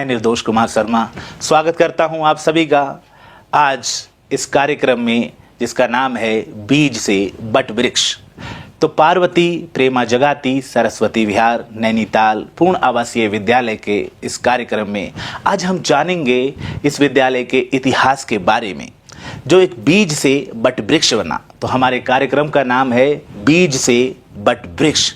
मैं निर्दोष कुमार शर्मा स्वागत करता हूं आप सभी का आज इस कार्यक्रम में, जिसका नाम है बीज से बट वृक्ष। तो पार्वती प्रेमा जगाती सरस्वती विहार नैनीताल पूर्ण आवासीय विद्यालय के इस कार्यक्रम में आज हम जानेंगे इस विद्यालय के इतिहास के बारे में, जो एक बीज से बट वृक्ष बना। तो हमारे कार्यक्रम का नाम है बीज से बट वृक्ष।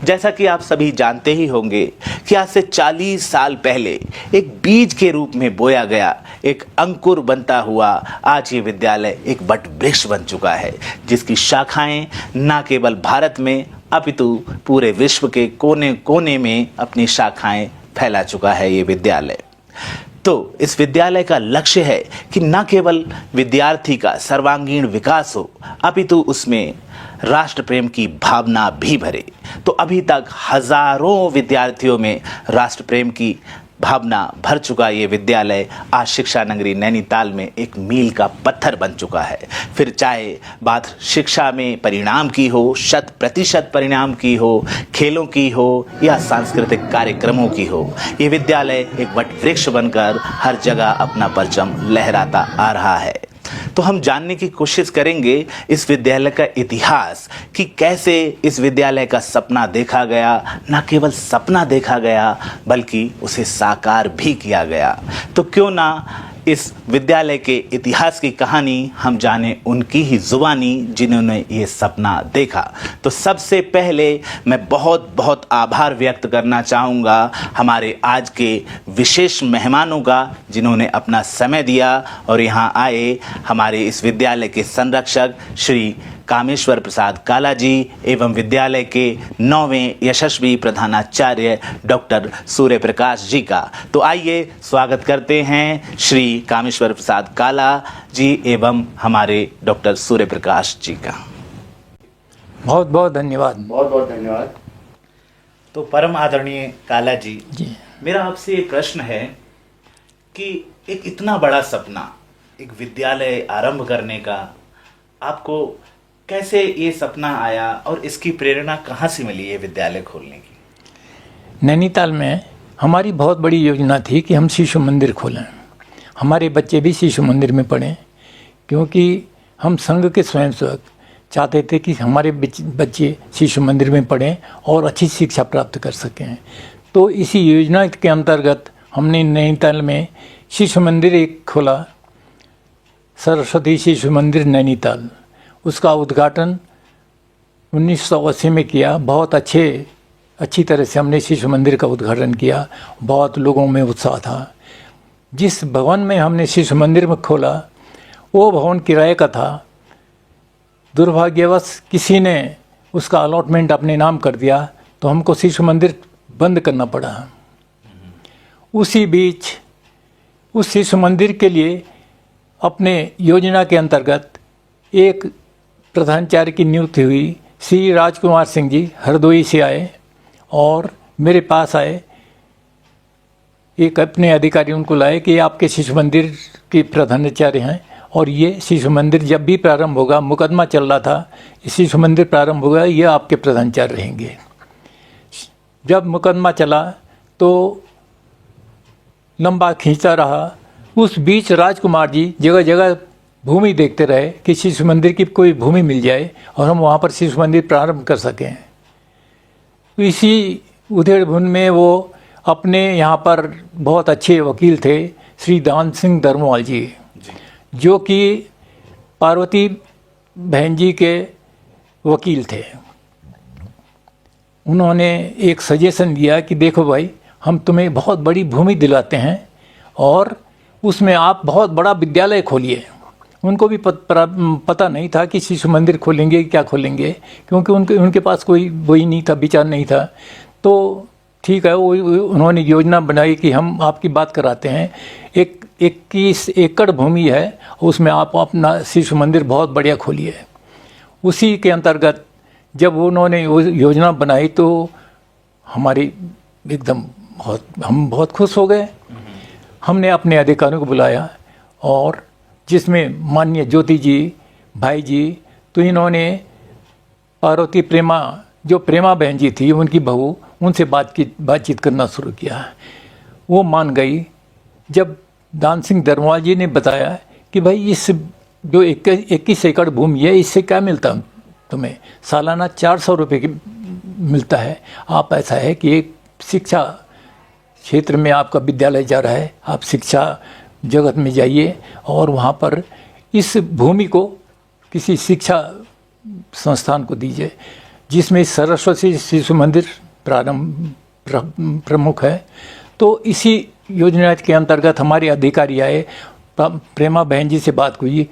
जैसा कि आप सभी जानते ही होंगे कि आज से 40 साल पहले एक बीज के रूप में बोया गया एक अंकुर बनता हुआ आज ये विद्यालय एक बट वृक्ष बन चुका है, जिसकी शाखाएं न केवल भारत में अपितु पूरे विश्व के कोने कोने में अपनी शाखाएं फैला चुका है ये विद्यालय। तो इस विद्यालय का लक्ष्य है कि न केवल विद्यार्थी का सर्वांगीण विकास हो, अपितु उसमें राष्ट्र प्रेम की भावना भी भरे। तो अभी तक हजारों विद्यार्थियों में राष्ट्र प्रेम की भावना भर चुका ये विद्यालय आज शिक्षा नगरी नैनीताल में एक मील का पत्थर बन चुका है। फिर चाहे बात शिक्षा में परिणाम की हो, 100% परिणाम की हो, खेलों की हो या सांस्कृतिक कार्यक्रमों की हो, ये विद्यालय एक वट वृक्ष बनकर हर जगह अपना परचम लहराता आ रहा है। तो हम जानने की कोशिश करेंगे इस विद्यालय का इतिहास, कि कैसे इस विद्यालय का सपना देखा गया, न केवल सपना देखा गया बल्कि उसे साकार भी किया गया। तो क्यों ना इस विद्यालय के इतिहास की कहानी हम जाने उनकी ही जुबानी जिन्होंने ये सपना देखा। तो सबसे पहले मैं बहुत बहुत आभार व्यक्त करना चाहूँगा हमारे आज के विशेष मेहमानों का, जिन्होंने अपना समय दिया और यहाँ आए। हमारे इस विद्यालय के संरक्षक श्री कामेश्वर प्रसाद काला जी एवं विद्यालय के 9वें यशस्वी प्रधानाचार्य डॉक्टर सूर्य प्रकाश जी का। तो आइए स्वागत करते हैं श्री कामेश्वर प्रसाद काला जी एवं हमारे डॉक्टर सूर्य प्रकाश जी का। बहुत बहुत धन्यवाद। बहुत बहुत धन्यवाद। तो परम आदरणीय काला जी, मेरा आपसे ये प्रश्न है कि एक इतना बड़ा सपना, एक विद्यालय आरंभ करने का, आपको कैसे ये सपना आया और इसकी प्रेरणा कहाँ से मिली ये विद्यालय खोलने की? नैनीताल में हमारी बहुत बड़ी योजना थी कि हम शिशु मंदिर खोलें, हमारे बच्चे भी शिशु मंदिर में पढ़ें, क्योंकि हम संघ के स्वयंसेवक चाहते थे कि हमारे बच्चे शिशु मंदिर में पढ़ें और अच्छी शिक्षा प्राप्त कर सकें। तो इसी योजना के अंतर्गत हमने नैनीताल में शिशु मंदिर एक खोला, सरस्वती शिशु मंदिर नैनीताल। उसका उद्घाटन 1980 में किया। बहुत अच्छी तरह से हमने शिशु मंदिर का उद्घाटन किया। बहुत लोगों में उत्साह था। जिस भवन में हमने शिशु मंदिर में खोला वो भवन किराए का था। दुर्भाग्यवश किसी ने उसका अलॉटमेंट अपने नाम कर दिया, तो हमको शिशु मंदिर बंद करना पड़ा। उसी बीच उस शिशु मंदिर के लिए अपने योजना के अंतर्गत एक प्रधानाचार्य की नियुक्ति हुई। श्री राजकुमार सिंह जी हरदोई से आए और मेरे पास आए। एक अपने अधिकारी उनको लाए कि आपके शिशु मंदिर के प्रधानाचार्य हैं और ये शिशु मंदिर जब भी प्रारंभ होगा, मुकदमा चल रहा था, शिशु मंदिर प्रारंभ होगा, ये आपके प्रधानाचार्य रहेंगे। जब मुकदमा चला तो लंबा खींचता रहा। उस बीच राजकुमार जी जगह जगह भूमि देखते रहे कि शिशु मंदिर की कोई भूमि मिल जाए और हम वहाँ पर शिशु मंदिर प्रारंभ कर सकें। तो इसी उधेड़-बुन में वो अपने यहाँ पर बहुत अच्छे वकील थे, श्री दान सिंह धर्मवाल जी, जो कि पार्वती बहन जी के वकील थे। उन्होंने एक सजेशन दिया कि देखो भाई, हम तुम्हें बहुत बड़ी भूमि दिलाते हैं और उसमें आप बहुत बड़ा विद्यालय खोलिए। उनको भी पता नहीं था कि शिशु मंदिर खोलेंगे क्या खोलेंगे, क्योंकि उनके पास कोई वही नहीं था, विचार नहीं था। तो ठीक है, वो उन्होंने योजना बनाई कि हम आपकी बात कराते हैं। 21 एकड़ भूमि है, उसमें आप अपना शिशु मंदिर बहुत बढ़िया खोलिए। उसी के अंतर्गत जब उन्होंने योजना बनाई तो हमारी एकदम हम बहुत खुश हो गए। हमने अपने अधिकारियों को बुलाया और जिसमें माननीय ज्योति जी, भाई जी, तो इन्होंने पार्वती प्रेमा बहन जी थी, उनकी बहू, उनसे बातचीत करना शुरू किया। वो मान गई जब दान सिंह दरवाल जी ने बताया कि भाई इस जो 21 एकड़ भूमि है इससे क्या मिलता तुम्हें, सालाना 400 रुपये की मिलता है। आप ऐसा है कि एक शिक्षा क्षेत्र में आपका विद्यालय जा रहा है, आप शिक्षा जगत में जाइए और वहाँ पर इस भूमि को किसी शिक्षा संस्थान को दीजिए, जिसमें सरस्वती शिशु मंदिर प्रमुख है। तो इसी योजना के अंतर्गत हमारे अधिकारी आए, प्रेमा बहन जी से बात हुई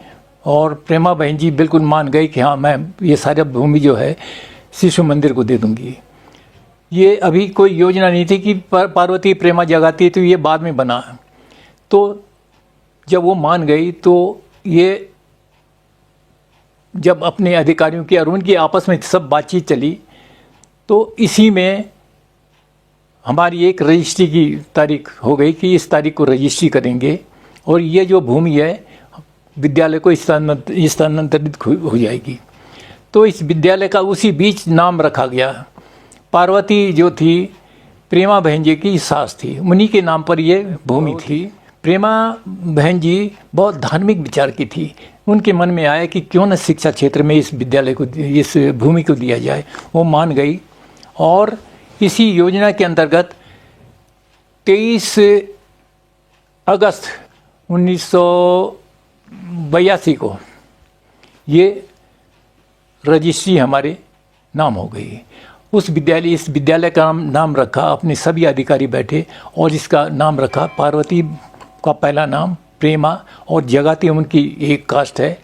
और प्रेमा बहन जी बिल्कुल मान गई कि हाँ मैं ये सारी भूमि जो है शिशु मंदिर को दे दूंगी। ये अभी कोई योजना नहीं थी कि पार्वती प्रेमा जगाती, तो ये बाद में बना। तो जब वो मान गई तो ये जब अपने अधिकारियों की और उनकी आपस में सब बातचीत चली, तो इसी में हमारी एक रजिस्ट्री की तारीख हो गई कि इस तारीख को रजिस्ट्री करेंगे और ये जो भूमि है विद्यालय को स्थानांतरित हो जाएगी। तो इस विद्यालय का उसी बीच नाम रखा गया। पार्वती जो थी प्रेमा बहन जी की सास थी, उन्हीं के नाम पर ये भूमि थी। प्रेमा बहन जी बहुत धार्मिक विचार की थी। उनके मन में आया कि क्यों न शिक्षा क्षेत्र में इस विद्यालय को, इस भूमि को दिया जाए। वो मान गई और इसी योजना के अंतर्गत 23 अगस्त 1982 को ये रजिस्ट्री हमारे नाम हो गई। इस विद्यालय का नाम रखा, अपने सभी अधिकारी बैठे और इसका नाम रखा पार्वती का पहला नाम प्रेमा और जगाती उनकी एक कास्ट है,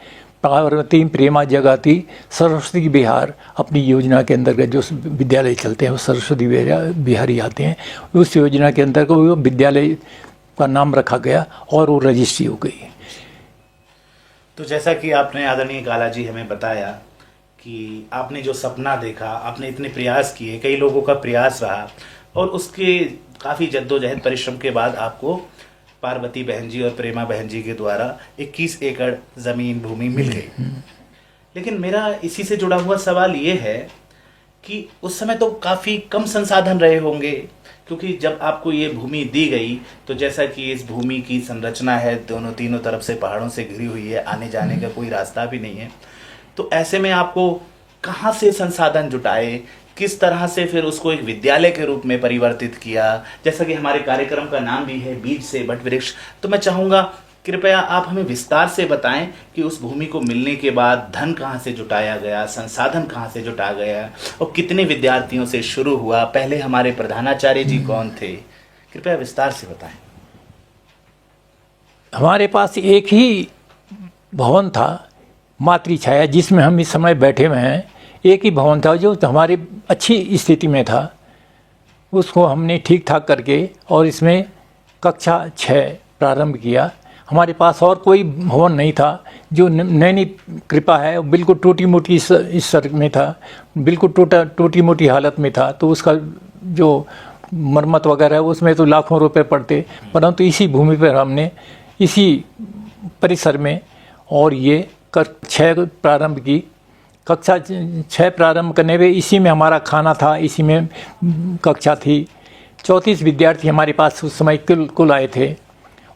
पार्वती प्रेमा जगाती सरस्वती विहार। अपनी योजना के अंतर्गत जो विद्यालय चलते हैं वो सरस्वती विहारी आते हैं। उस योजना के अंतर्गत वो विद्यालय का नाम रखा गया और वो रजिस्ट्री हो गई। तो जैसा कि आपने आदरणीय काला जी हमें बताया कि आपने जो सपना देखा, आपने इतने प्रयास किए, कई लोगों का प्रयास रहा और उसके काफ़ी जद्दोजहद परिश्रम के बाद आपको पार्वती बहन जी और प्रेमा बहन जी के द्वारा 21 एकड़ ज़मीन भूमि मिल गई। लेकिन मेरा इसी से जुड़ा हुआ सवाल ये है कि उस समय तो काफ़ी कम संसाधन रहे होंगे, क्योंकि जब आपको ये भूमि दी गई तो जैसा कि इस भूमि की संरचना है, तीनों तरफ से पहाड़ों से घिरी हुई है, आने जाने का कोई रास्ता भी नहीं है। तो ऐसे में आपको कहाँ से संसाधन जुटाए, किस तरह से फिर उसको एक विद्यालय के रूप में परिवर्तित किया? जैसा कि हमारे कार्यक्रम का नाम भी है बीज से बट वृक्ष, तो मैं चाहूँगा कृपया आप हमें विस्तार से बताएं कि उस भूमि को मिलने के बाद धन कहाँ से जुटाया गया, संसाधन कहाँ से जुटा गया और कितने विद्यार्थियों से शुरू हुआ, पहले हमारे प्रधानाचार्य जी कौन थे, कृपया विस्तार से बताएं। हमारे पास एक ही भवन था, मातृछाया, जिसमें हम इस समय बैठे हुए हैं। एक ही भवन था जो हमारी अच्छी स्थिति में था, उसको हमने ठीक ठाक करके और इसमें कक्षा 6 प्रारंभ किया। हमारे पास और कोई भवन नहीं था। जो नैनी कृपा है बिल्कुल टूटी मोटी इस सर में था, बिल्कुल टूटी मोटी हालत में था। तो उसका जो मरम्मत वगैरह है उसमें तो लाखों रुपए पड़ते, परंतु इसी भूमि पर हमने इसी परिसर में और ये 6 प्रारंभ की। कक्षा 6 प्रारंभ करने में इसी में हमारा खाना था, इसी में कक्षा थी। 34 विद्यार्थी हमारे पास उस समय कुल आए थे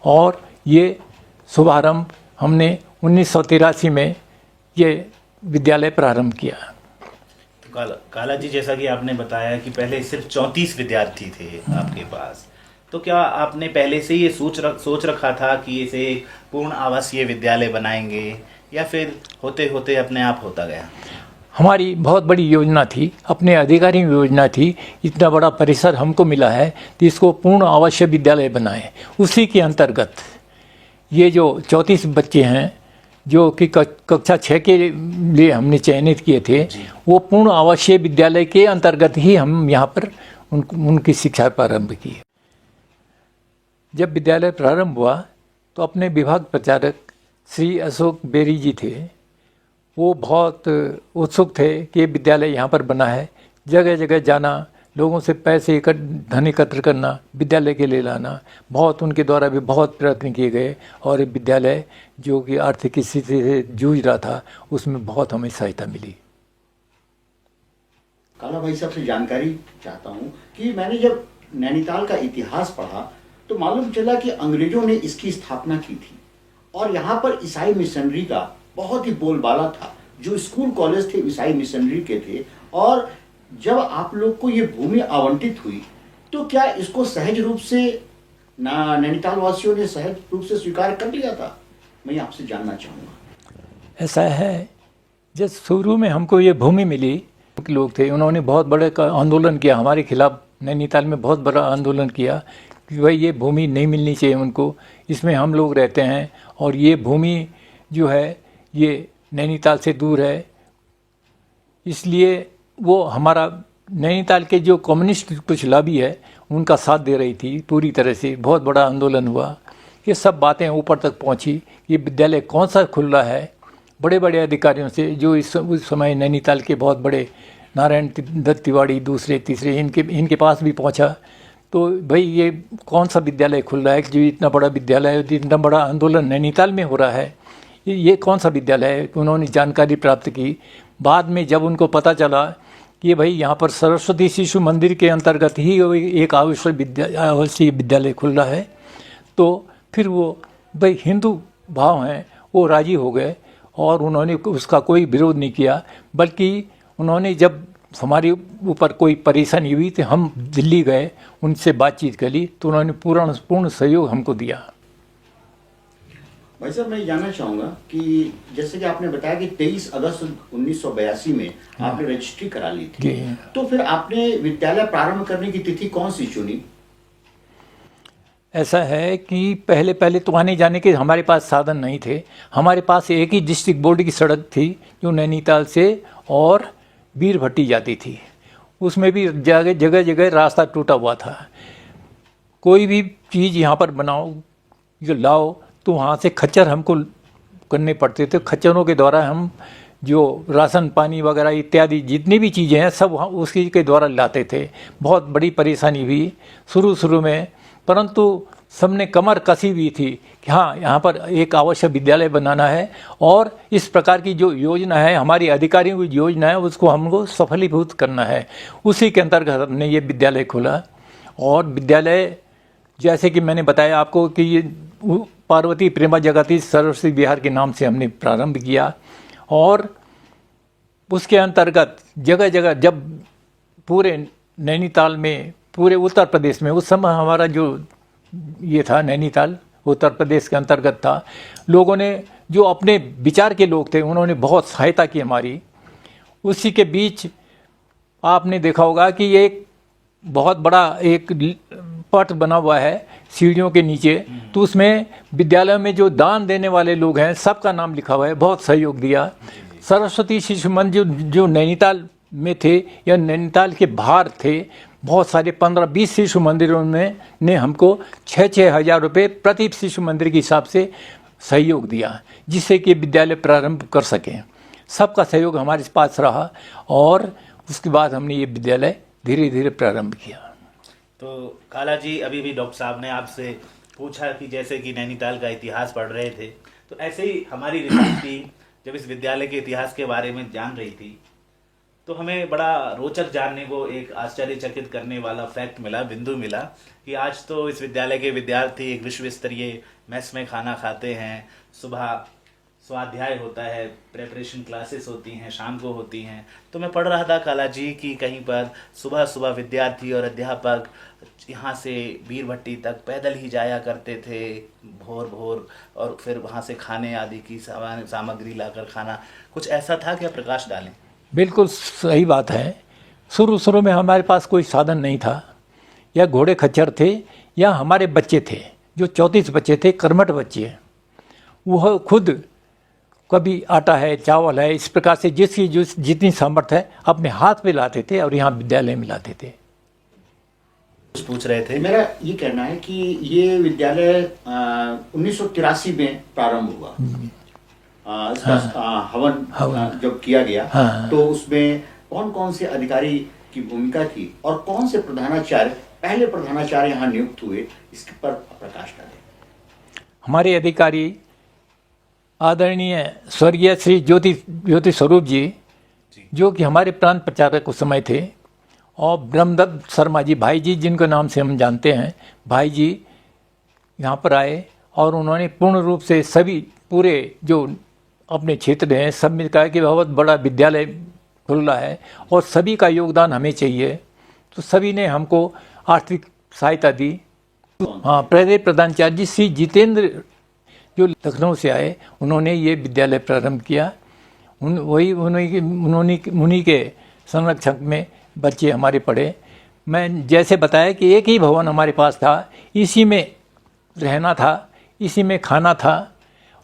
और ये शुभारंभ हमने 1983 में ये विद्यालय प्रारंभ किया। तो काला जी, जैसा कि आपने बताया कि पहले सिर्फ 34 विद्यार्थी थे आपके पास, तो क्या आपने पहले से ये सोच रखा था कि इसे पूर्ण आवासीय विद्यालय बनाएंगे या फिर होते होते अपने आप होता गया? हमारी बहुत बड़ी योजना थी, अपने अधिकारी की योजना थी। इतना बड़ा परिसर हमको मिला है तो इसको पूर्ण आवासीय विद्यालय बनाएं। उसी के अंतर्गत ये जो 34 बच्चे हैं जो कि कक्षा 6 के लिए हमने चयनित किए थे, वो पूर्ण आवासीय विद्यालय के अंतर्गत ही हम यहाँ पर उनकी शिक्षा प्रारंभ की। जब विद्यालय प्रारंभ हुआ तो अपने विभाग प्रचारक श्री अशोक बेरी जी थे, वो बहुत उत्सुक थे कि विद्यालय यहाँ पर बना है। जगह जगह जाना, लोगों से पैसे धन एकत्र करना, विद्यालय के लिए लाना, बहुत उनके द्वारा भी बहुत प्रयत्न किए गए और विद्यालय जो कि आर्थिक स्थिति से जूझ रहा था उसमें बहुत हमें सहायता मिली। काला भाई साहब से जानकारी चाहता हूँ कि मैंने जब नैनीताल का इतिहास पढ़ा तो मालूम चला कि अंग्रेजों ने इसकी स्थापना की थी और यहाँ पर ईसाई मिशनरी का बहुत ही बोलबाला था। जो स्कूल कॉलेज थे ईसाई मिशनरी के थे। और जब आप लोग को ये भूमि आवंटित हुई तो क्या इसको सहज रूप से नैनीताल वासियों ने सहज रूप से स्वीकार कर लिया था? मैं आपसे जानना चाहूँगा। ऐसा है, जब शुरू में हमको ये भूमि मिली, लोग थे उन्होंने बहुत बड़े आंदोलन किया हमारे खिलाफ। नैनीताल में बहुत बड़ा आंदोलन किया कि भाई ये भूमि नहीं मिलनी चाहिए उनको, इसमें हम लोग रहते हैं और ये भूमि जो है ये नैनीताल से दूर है। इसलिए वो हमारा नैनीताल के जो कम्युनिस्ट कुछ लॉबी है उनका साथ दे रही थी पूरी तरह से। बहुत बड़ा आंदोलन हुआ, ये सब बातें ऊपर तक पहुंची। ये विद्यालय कौन सा खुल रहा है, बड़े बड़े अधिकारियों से जो उस समय नैनीताल के बहुत बड़े नारायण दत्त तिवारी दूसरे तीसरे इनके पास भी पहुंचा। तो भाई ये कौन सा विद्यालय खुल रहा है जो इतना बड़ा विद्यालय है, इतना बड़ा आंदोलन नैनीताल में हो रहा है, ये कौन सा विद्यालय है। उन्होंने जानकारी प्राप्त की। बाद में जब उनको पता चला कि भाई यहाँ पर सरस्वती शिशु मंदिर के अंतर्गत ही एक आवासीय विद्यालय खुल रहा है, तो फिर वो भाई हिंदू भाव हैं वो राजी हो गए और उन्होंने उसका कोई विरोध नहीं किया। बल्कि उन्होंने जब हमारे ऊपर कोई परेशानी हुई तो हम दिल्ली गए, उनसे बातचीत करी तो उन्होंने पूर्ण सहयोग हमको दिया। भाई साहब, मैं जानना चाहूँगा कि जैसे कि आपने बताया कि 23 अगस्त 1982 में आपने रजिस्ट्री करा ली थी, तो फिर आपने विद्यालय प्रारंभ करने की तिथि कौन सी चुनी? ऐसा है कि पहले तो आने जाने के हमारे पास साधन नहीं थे। हमारे पास एक ही डिस्ट्रिक्ट बोर्ड की सड़क थी जो नैनीताल से और बीरभट्टी जाती थी। उसमें भी जगह जगह रास्ता टूटा हुआ था। कोई भी चीज़ यहाँ पर बनाओ जो लाओ तो वहाँ से खच्चर हमको करने पड़ते थे। खच्चरों के द्वारा हम जो राशन पानी वगैरह इत्यादि जितनी भी चीज़ें हैं सब उसी के द्वारा लाते थे। बहुत बड़ी परेशानी हुई शुरू में, परंतु सबने कमर कसी हुई थी कि हाँ यहाँ पर एक आवश्यक विद्यालय बनाना है और इस प्रकार की जो योजना है हमारी अधिकारियों की योजना है उसको हमको सफलीभूत करना है। उसी के अंतर्गत हमने ये विद्यालय खोला। और विद्यालय जैसे कि मैंने बताया आपको कि ये पार्वती प्रेमा जगती सरस्वती विहार के नाम से हमने प्रारंभ किया। और उसके अंतर्गत जगह जगह जब पूरे नैनीताल में, पूरे उत्तर प्रदेश में, उस समय हमारा जो ये था नैनीताल उत्तर प्रदेश के अंतर्गत था, लोगों ने जो अपने विचार के लोग थे उन्होंने बहुत सहायता की हमारी। उसी के बीच आपने देखा होगा कि एक बहुत बड़ा एक पट बना हुआ है सीढ़ियों के नीचे, तो उसमें विद्यालय में जो दान देने वाले लोग हैं सबका नाम लिखा हुआ है। बहुत सहयोग दिया। सरस्वती शिशु मंदिर जो नैनीताल में थे या नैनीताल के बाहर थे, बहुत सारे 15-20 शिशु मंदिरों में ने हमको 6-6 हज़ार रुपये प्रति शिशु मंदिर के हिसाब से सहयोग दिया, जिससे कि विद्यालय प्रारंभ कर सकें। सबका सहयोग हमारे पास रहा और उसके बाद हमने ये विद्यालय धीरे धीरे प्रारंभ किया। तो काला जी, अभी भी डॉक्टर साहब ने आपसे पूछा कि जैसे कि नैनीताल का इतिहास पढ़ रहे थे, तो ऐसे ही हमारी रिसर्च टीम जब इस विद्यालय के इतिहास के बारे में जान रही थी तो हमें बड़ा रोचक जानने को एक आश्चर्यचकित करने वाला फैक्ट मिला, बिंदु मिला कि आज तो इस विद्यालय के विद्यार्थी एक विश्व स्तरीय मेस में खाना खाते हैं। सुबह स्वाध्याय होता है, प्रेपरेशन क्लासेस होती हैं, शाम को होती हैं। तो मैं पढ़ रहा था काला जी कि कहीं पर सुबह सुबह विद्यार्थी और अध्यापक यहाँ से बीरभट्टी तक पैदल ही जाया करते थे भोर और फिर वहाँ से खाने आदि की सामग्री लाकर खाना। कुछ ऐसा था क्या? प्रकाश डालें। बिल्कुल सही बात है। शुरू में हमारे पास कोई साधन नहीं था, या घोड़े खच्चर थे या हमारे बच्चे थे जो 34 बच्चे थे, कर्मठ बच्चे। वह खुद कभी आटा है, चावल है, इस प्रकार से जिसकी जितनी सामर्थ्य है अपने हाथ पे लाते थे और यहाँ विद्यालय में लाते थे। पूछ रहे थे। मेरा ये कहना है कि ये विद्यालय 1983 में प्रारंभ हुआ। इसका हवन जब किया गया तो उसमें कौन कौन से अधिकारी की भूमिका थी और कौन से प्रधानाचार्य, पहले प्रधानाचार्य यहाँ नियुक्त हुए, इसके पर प्रकाश डालें। हमारे अधिकारी आदरणीय स्वर्गीय श्री ज्योति स्वरूप जी, जो कि हमारे प्रांत प्रचारक उस समय थे, और ब्रह्मदत्त शर्मा जी, भाई जी जिनके नाम से हम जानते हैं, भाई जी यहाँ पर आए और उन्होंने पूर्ण रूप से सभी पूरे जो अपने क्षेत्र हैं सब में कहा कि बहुत बड़ा विद्यालय खुल रहा है और सभी का योगदान हमें चाहिए। तो सभी ने हमको आर्थिक सहायता दी। हाँ, पहले प्रधानाचार्य जी श्री जितेंद्र जो लखनऊ से आए, उन्होंने ये विद्यालय प्रारंभ किया। उन्हीं के संरक्षक में बच्चे हमारे पढ़े। मैं जैसे बताया कि एक ही भवन हमारे पास था, इसी में रहना था, इसी में खाना था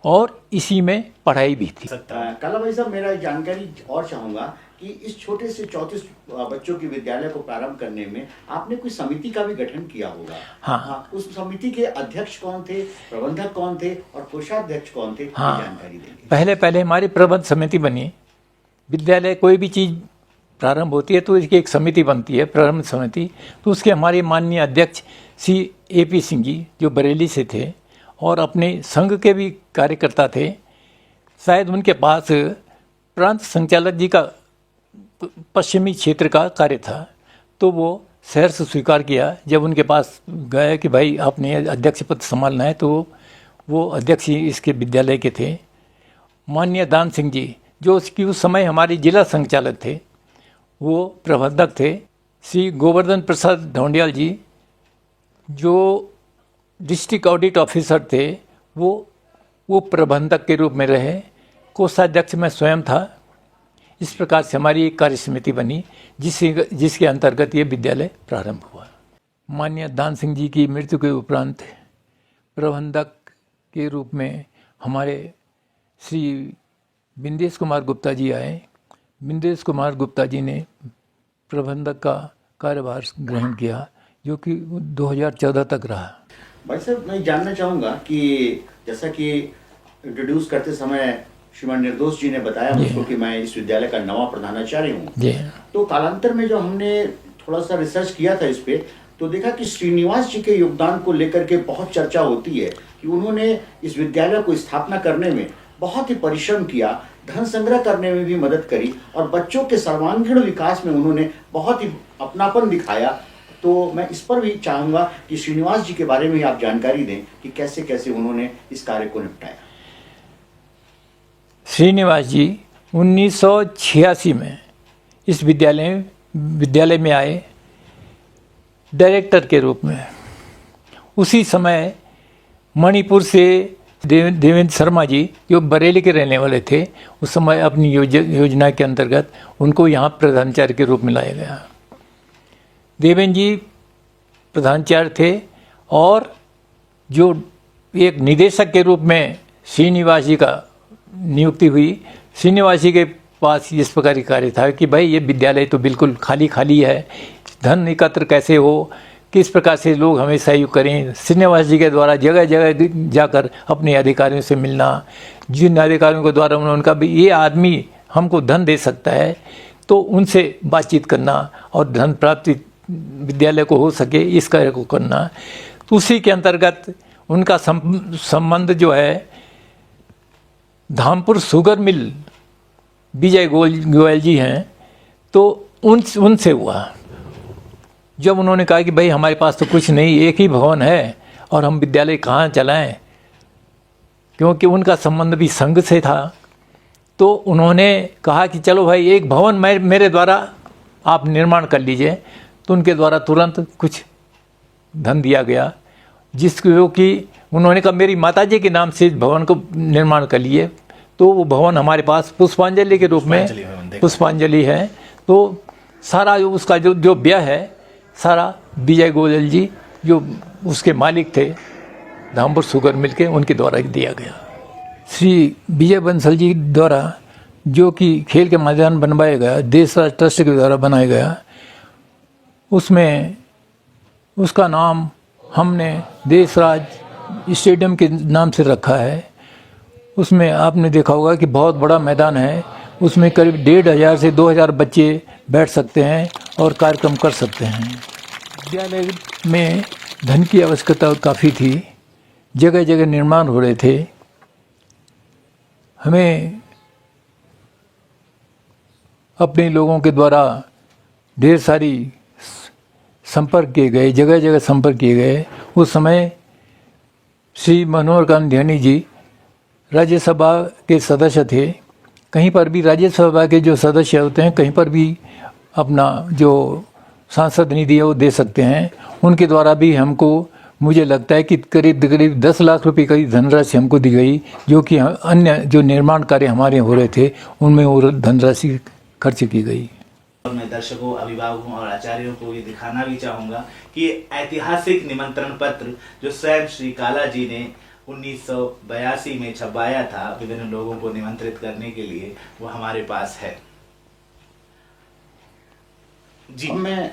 और इसी में पढ़ाई भी थी। काला भाई साहब, मेरा जानकारी और चाहूँगा कि इस छोटे से 34 बच्चों के विद्यालय को प्रारंभ करने में आपने कोई समिति का भी गठन किया होगा। हाँ। उस समिति के अध्यक्ष कौन थे, प्रबंधक कौन थे और कोषाध्यक्ष कौन थे? हाँ, जानकारी देंगे। पहले हमारी प्रबंध समिति बनी। विद्यालय कोई भी चीज़ प्रारंभ होती है तो इसकी एक समिति बनती है, प्रारंभ समिति। तो उसके हमारे माननीय अध्यक्ष श्री AP सिंह जी जो बरेली से थे और अपने संघ के भी कार्यकर्ता थे। शायद उनके पास प्रांत संचालक जी का पश्चिमी क्षेत्र का कार्य था, तो वो शहर से स्वीकार किया। जब उनके पास गए कि भाई आपने अध्यक्ष पद संभालना है, तो वो अध्यक्ष ही इसके विद्यालय के थे। माननीय दान सिंह जी जो उस समय हमारे जिला संचालक थे, वो प्रबंधक थे। श्री गोवर्धन प्रसाद ढोंडियाल जी जो डिस्ट्रिक्ट ऑडिट ऑफिसर थे, वो प्रबंधक के रूप में रहे। कोषाध्यक्ष में स्वयं था। इस प्रकार से हमारी एक कार्य समिति बनी जिसके अंतर्गत ये विद्यालय प्रारंभ हुआ। माननीय दान सिंह जी की मृत्यु के उपरांत प्रबंधक के रूप में हमारे श्री बिंदेश कुमार गुप्ता जी आए। बिंदेश कुमार गुप्ता जी ने प्रबंधक का कार्यभार ग्रहण किया, जो कि 2014 तक रहा। भाई साहब, मैं जानना चाहूँगा कि जैसा कि इंट्रोड्यूस करते समय श्रीमान निर्दोष जी ने बताया मुझको कि मैं इस विद्यालय का नवा प्रधानाचार्य हूँ, तो कालांतर में जो हमने थोड़ा सा रिसर्च किया था इस पे, तो देखा कि श्रीनिवास जी के योगदान को लेकर के बहुत चर्चा होती है कि उन्होंने इस विद्यालय को स्थापना करने में बहुत ही परिश्रम किया, धन संग्रह करने में भी मदद करी और बच्चों के सर्वांगीण विकास में उन्होंने बहुत ही अपनापन दिखाया। तो मैं इस पर भी चाहूँगा कि श्रीनिवास जी के बारे में आप जानकारी दें कि कैसे कैसे उन्होंने इस कार्य को निपटाया। श्रीनिवास जी 1986 में इस विद्यालय में आए डायरेक्टर के रूप में। उसी समय मणिपुर से देवेंद्र शर्मा जी जो बरेली के रहने वाले थे, उस समय अपनी योजना के अंतर्गत उनको यहाँ प्रधानाचार्य के रूप में लाया गया। देवेंद्र जी प्रधानाचार्य थे और जो एक निदेशक के रूप में श्रीनिवास जी का नियुक्ति हुई। श्रीनिवास जी के पास इस प्रकार का कार्य था कि भाई ये विद्यालय तो बिल्कुल खाली है, धन एकत्र कैसे हो, किस प्रकार से लोग हमें सहयोग करें। श्रीनिवास जी के द्वारा जगह जगह जाकर अपने अधिकारियों से मिलना, जिन अधिकारियों के द्वारा उन्होंने कहा भी ये आदमी हमको धन दे सकता है, तो उनसे बातचीत करना और धन प्राप्ति विद्यालय को हो सके इस कार्य को करना। तो उसी के अंतर्गत उनका संबंध जो है धामपुर शुगर मिल विजय गोयल जी हैं, तो उनसे हुआ। जब उन्होंने कहा कि भाई हमारे पास तो कुछ नहीं, एक ही भवन है और हम विद्यालय कहाँ चलाएं, क्योंकि उनका संबंध भी संघ से था, तो उन्होंने कहा कि चलो भाई एक भवन मेरे द्वारा आप निर्माण कर लीजिए। तो उनके द्वारा तुरंत कुछ धन दिया गया, जिसको कि उन्होंने कहा मेरी माताजी के नाम से इस भवन को निर्माण कर लिए। तो वो भवन हमारे पास पुष्पांजलि के रूप में पुष्पांजलि है। तो सारा उसका जो व्यय है सारा विजय गोयल जी जो उसके मालिक थे धामपुर शुगर मिल के, उनके द्वारा दिया गया। श्री विजय बंसल जी द्वारा जो कि खेल के मैदान बनवाया गया, देशराज ट्रस्ट के द्वारा बनाया गया, उसमें उसका नाम हमने देशराज स्टेडियम के नाम से रखा है। उसमें आपने देखा होगा कि बहुत बड़ा मैदान है, उसमें करीब 1500 से 2000 बच्चे बैठ सकते हैं और कार्यक्रम कर सकते हैं। विद्यालय में धन की आवश्यकता काफ़ी थी, जगह जगह निर्माण हो रहे थे। हमें अपने लोगों के द्वारा ढेर सारी संपर्क किए गए, जगह जगह संपर्क किए गए। उस समय श्री मनोहर कांत जी राज्यसभा के सदस्य थे। कहीं पर भी राज्यसभा के जो सदस्य होते हैं कहीं पर भी अपना जो सांसद निधि है वो दे सकते हैं। उनके द्वारा भी हमको मुझे लगता है कि करीब करीब 10 लाख रुपए की धनराशि हमको दी गई, जो कि अन्य जो निर्माण कार्य हमारे हो रहे थे उनमें वो धनराशि खर्च की गई। और मैं दर्शकों, अभिभावकों और आचार्यों को ये दिखाना भी चाहूँगा कि ये ऐतिहासिक निमंत्रण पत्र जो स्वयं श्री काला जी ने 1982 में छपवाया था विभिन्न लोगों को निमंत्रित करने के लिए, वो हमारे पास है जी। अब मैं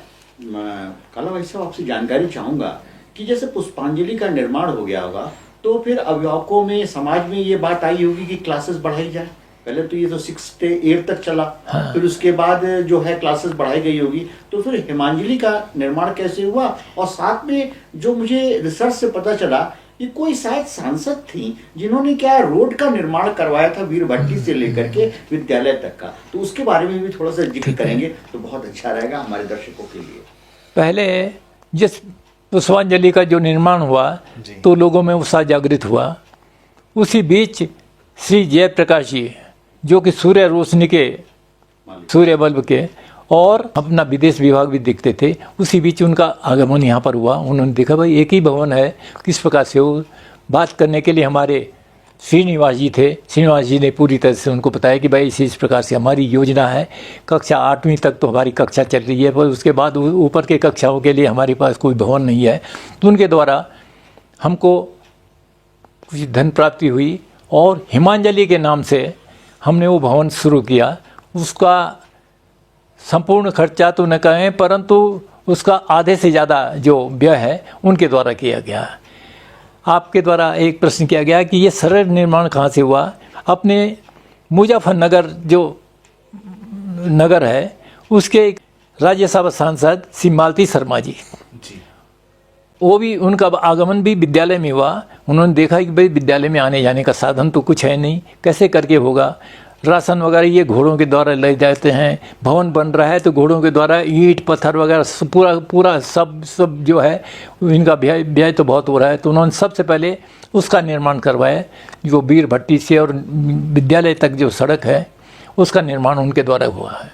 काला भाई साहब आपसे जानकारी चाहूंगा कि जैसे पुष्पांजलि का निर्माण हो गया होगा तो फिर अभिभावकों में, समाज में ये बात आई होगी कि क्लासेस बढ़ाई जाए। पहले तो ये तो 6 से 8 तक चला, हाँ। फिर उसके बाद जो है क्लासेस बढ़ाई गई होगी। तो फिर हिमांजलि का निर्माण कैसे हुआ? और साथ में जो मुझे रिसर्च से पता चला कि कोई शायद सांसद थी जिन्होंने क्या रोड का निर्माण करवाया था वीर भट्टी से लेकर के विद्यालय तक का, तो उसके बारे में भी थोड़ा सा जिक्र करेंगे तो बहुत अच्छा रहेगा हमारे दर्शकों के लिए। पहले जिस पुष्पांजलि का जो निर्माण हुआ तो लोगों में उत्साह जागृत हुआ। उसी बीच श्री जयप्रकाश जी जो कि सूर्य रोशनी के, सूर्य बल्ब के और अपना विदेश विभाग भी देखते थे, उसी बीच उनका आगमन यहाँ पर हुआ। उन्होंने देखा भाई एक ही भवन है, किस प्रकार से हो। बात करने के लिए हमारे श्रीनिवास जी थे। श्रीनिवास जी ने पूरी तरह से उनको बताया कि भाई इस प्रकार से हमारी योजना है। कक्षा 8वीं तक तो हमारी कक्षा चल रही है, पर उसके बाद ऊपर के कक्षाओं के लिए हमारे पास कोई भवन नहीं है। तो उनके द्वारा हमको कुछ धन प्राप्ति हुई और हिमांजलि के नाम से हमने वो भवन शुरू किया। उसका संपूर्ण खर्चा तो न कहें, परंतु उसका आधे से ज़्यादा जो व्यय है उनके द्वारा किया गया। आपके द्वारा एक प्रश्न किया गया कि ये सरल निर्माण कहाँ से हुआ। अपने मुजफ्फरनगर जो नगर है उसके राज्यसभा सांसद श्री मालती शर्मा जी, वो भी, उनका आगमन भी विद्यालय में हुआ। उन्होंने देखा कि भाई विद्यालय में आने जाने का साधन तो कुछ है नहीं, कैसे करके होगा। राशन वगैरह ये घोड़ों के द्वारा ले जाते हैं, भवन बन रहा है तो घोड़ों के द्वारा ईंट पत्थर वगैरह पूरा सब जो है इनका व्यय तो बहुत हो रहा है। तो उन्होंने सबसे पहले उसका निर्माण करवाया, जो वीर भट्टी से और विद्यालय तक जो सड़क है उसका निर्माण उनके द्वारा हुआ है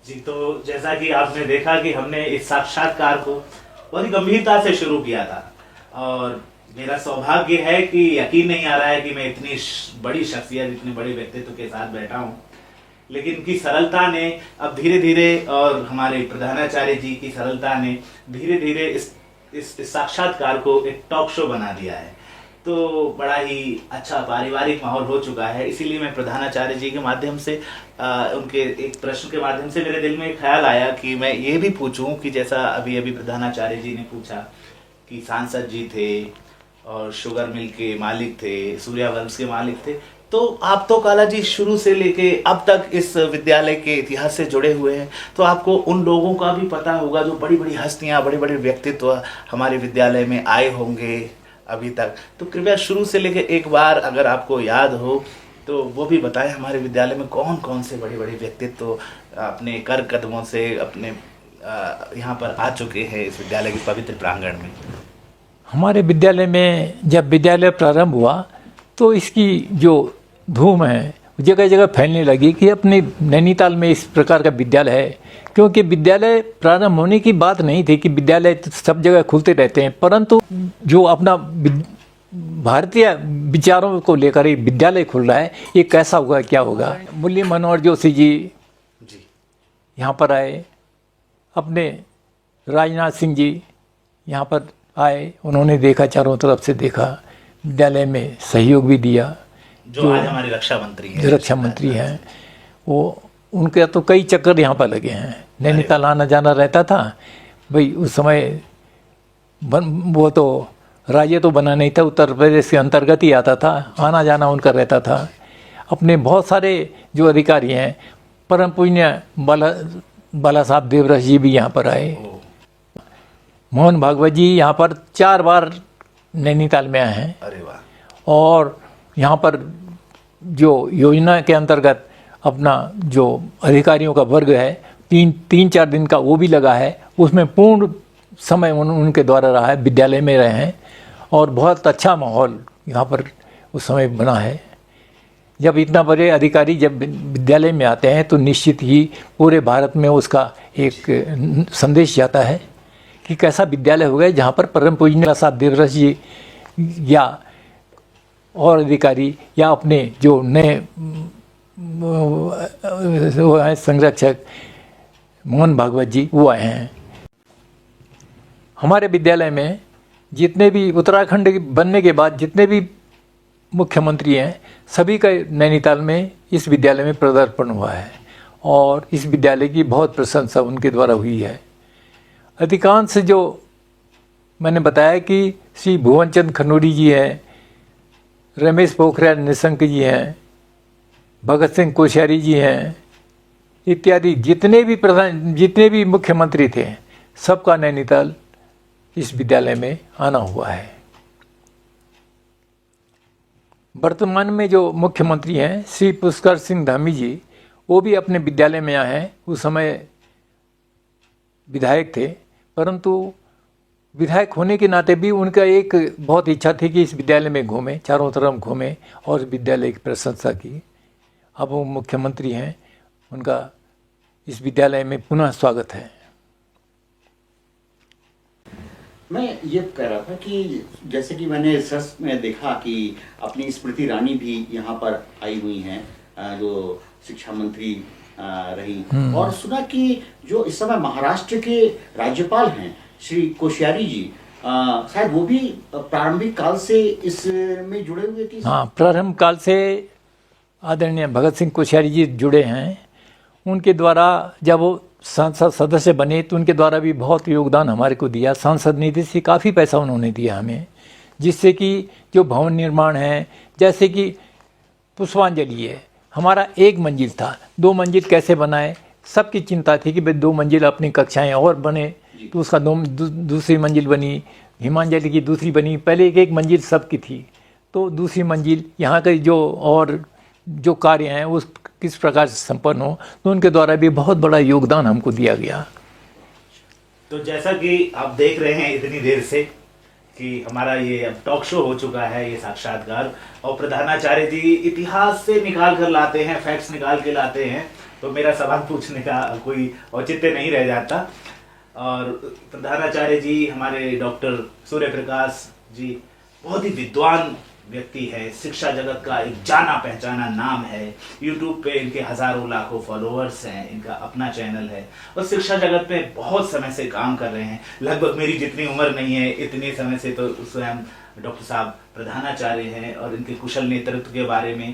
जी। तो जैसा कि आपने देखा कि हमने इस साक्षात्कार को बहुत ही गंभीरता से शुरू किया था और मेरा सौभाग्य है कि यकीन नहीं आ रहा है कि मैं इतनी बड़ी शख्सियत, इतने बड़े व्यक्तित्व के साथ बैठा हूँ। लेकिन इनकी सरलता ने अब धीरे धीरे, और हमारे प्रधानाचार्य जी की सरलता ने धीरे धीरे इस साक्षात्कार को एक टॉक शो बना दिया है। तो बड़ा ही अच्छा पारिवारिक माहौल हो चुका है। इसीलिए मैं प्रधानाचार्य जी के माध्यम से उनके एक प्रश्न के माध्यम से मेरे दिल में एक ख्याल आया कि मैं ये भी पूछूं कि जैसा अभी अभी प्रधानाचार्य जी ने पूछा कि सांसद जी थे और शुगर मिल के मालिक थे, सूर्या वंश के मालिक थे, तो आप तो काला जी शुरू से लेके अब तक इस विद्यालय के इतिहास से जुड़े हुए हैं, तो आपको उन लोगों का भी पता होगा जो बड़ी बड़ी हस्तियां, बड़े बड़े व्यक्तित्व हमारे विद्यालय में आए होंगे अभी तक। तो कृपया शुरू से लेके एक बार अगर आपको याद हो तो वो भी बताएं, हमारे विद्यालय में कौन कौन से बड़े बड़े व्यक्तित्व अपने कर कदमों से अपने यहाँ पर आ चुके हैं इस विद्यालय के पवित्र प्रांगण में। हमारे विद्यालय में जब विद्यालय प्रारंभ हुआ तो इसकी जो धूम है जगह जगह फैलने लगी कि अपने नैनीताल में इस प्रकार का विद्यालय है। क्योंकि विद्यालय प्रारंभ होने की बात नहीं थी कि विद्यालय सब जगह खुलते रहते हैं, परंतु जो अपना भारतीय विचारों को लेकर एक विद्यालय खुल रहा है, ये कैसा होगा, क्या होगा। मुरली मनोहर जोशी जी यहाँ पर आए, अपने राजनाथ सिंह जी यहाँ पर आए, उन्होंने देखा, चारों तरफ से देखा, विद्यालय में सहयोग भी दिया। जो आज हमारे रक्षा मंत्री हैं वो, उनके तो कई चक्कर यहाँ पर लगे हैं। नैनीताल आना जाना रहता था भाई, उस समय वो तो राज्य तो बना नहीं था, उत्तर प्रदेश के अंतर्गत ही आता था, आना जाना उनका रहता था। अपने बहुत सारे जो अधिकारी हैं, परम पुण्य बाला साहब देवरस जी भी यहाँ पर आए। मोहन भागवत जी यहाँ पर 4 बार नैनीताल में आए हैं। अरे वाह। और यहाँ पर जो योजना के अंतर्गत अपना जो अधिकारियों का वर्ग है 3-4 दिन का वो भी लगा है, उसमें पूर्ण समय उनके द्वारा रहा है, विद्यालय में रहे हैं। और बहुत अच्छा माहौल यहाँ पर उस समय बना है। जब इतना बड़े अधिकारी जब विद्यालय में आते हैं तो निश्चित ही पूरे भारत में उसका एक संदेश जाता है कि कैसा विद्यालय हो गया जहाँ पर परम पूजनीय प्रसाद देवरस जी या और अधिकारी या अपने जो नए वो हैं संरक्षक मोहन भागवत जी वो आए हैं। हमारे विद्यालय में जितने भी उत्तराखंड बनने के बाद जितने भी मुख्यमंत्री हैं सभी का नैनीताल में इस विद्यालय में पदार्पण हुआ है और इस विद्यालय की बहुत प्रशंसा उनके द्वारा हुई है। अधिकांश जो मैंने बताया कि श्री भुवनचंद खनूरी जी हैं, रमेश पोखरियाल निशंक जी हैं, भगत सिंह कोश्यारी जी हैं इत्यादि जितने भी मुख्यमंत्री थे सबका नैनीताल इस विद्यालय में आना हुआ है। वर्तमान में जो मुख्यमंत्री हैं श्री पुष्कर सिंह धामी जी वो भी अपने विद्यालय में आए हैं। उस समय विधायक थे परंतु विधायक होने के नाते भी उनका एक बहुत इच्छा थी कि इस विद्यालय में घूमें, चारों तरफ घूमें और विद्यालय की प्रशंसा की। अब वो मुख्यमंत्री हैं, उनका इस विद्यालय में पुनः स्वागत है। मैं ये कह रहा था कि जैसे कि मैंने रिसर्च में देखा कि अपनी स्मृति ईरानी भी यहाँ पर आई हुई हैं जो शिक्षा मंत्री रही और सुना कि जो इस समय महाराष्ट्र के राज्यपाल हैं श्री कोश्यारी जी शायद वो भी प्रारंभिक काल से इसमें जुड़े हुए थे। हाँ, प्रारंभ काल से आदरणीय भगत सिंह कोश्यारी जी जुड़े हैं। उनके द्वारा जब वो संसद सदस्य बने तो उनके द्वारा भी बहुत योगदान हमारे को दिया। सांसद निधि से काफ़ी पैसा उन्होंने दिया हमें, जिससे कि जो भवन निर्माण है जैसे कि पुष्पांजलि है, हमारा 1 मंजिल था, 2 मंजिल कैसे बनाए, सबकी चिंता थी कि भाई 2 मंजिल अपनी कक्षाएं और बने तो उसका दूसरी मंजिल बनी, हिमांजलि की दूसरी बनी। पहले एक मंजिल सबकी थी तो दूसरी मंजिल यहाँ के जो कार्य हैं उस किस प्रकार से संपन्न हो तो उनके द्वारा भी बहुत बड़ा योगदान हमको दिया गया। तो जैसा कि आप देख रहे हैं इतनी देर से कि हमारा ये अब टॉक शो हो चुका है, ये साक्षात्कार, और प्रधानाचार्य जी इतिहास से निकाल कर लाते हैं, फैक्ट्स निकाल के लाते हैं, तो मेरा सवाल पूछने का कोई औचित्य नहीं रह जाता। और प्रधानाचार्य जी हमारे डॉक्टर सूर्य प्रकाश जी बहुत ही विद्वान व्यक्ति है, शिक्षा जगत का एक जाना पहचाना नाम है। यूट्यूब पे इनके हजारों लाखों फॉलोअर्स हैं, इनका अपना चैनल है और शिक्षा जगत में बहुत समय से काम कर रहे हैं। लगभग मेरी जितनी उम्र नहीं है इतने समय से तो स्वयं डॉक्टर साहब प्रधानाचार्य हैं और इनके कुशल नेतृत्व के बारे में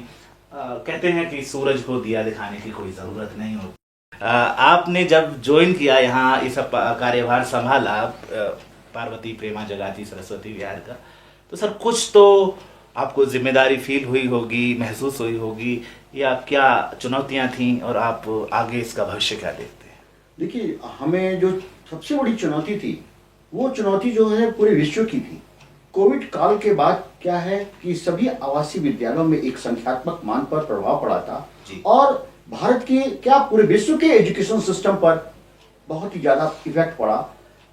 कहते हैं कि सूरज को दिया दिखाने की कोई ज़रूरत नहीं होती। आपने जब ज्वाइन किया यहाँ इस कार्यभार संभाला पार्वती प्रेमा जगाती सरस्वती विहार का, तो सर कुछ तो आपको जिम्मेदारी फील हुई होगी, महसूस हुई होगी, या क्या चुनौतियां थीं और आप आगे इसका भविष्य क्या देखते हैं? देखिए, हमें जो सबसे बड़ी चुनौती थी वो चुनौती जो है पूरे विश्व की थी। कोविड काल के बाद क्या है कि सभी आवासीय विद्यालयों में एक संख्यात्मक मान पर प्रभाव पड़ा था और भारत के क्या पूरे विश्व के एजुकेशन सिस्टम पर बहुत ही ज्यादा इफेक्ट पड़ा।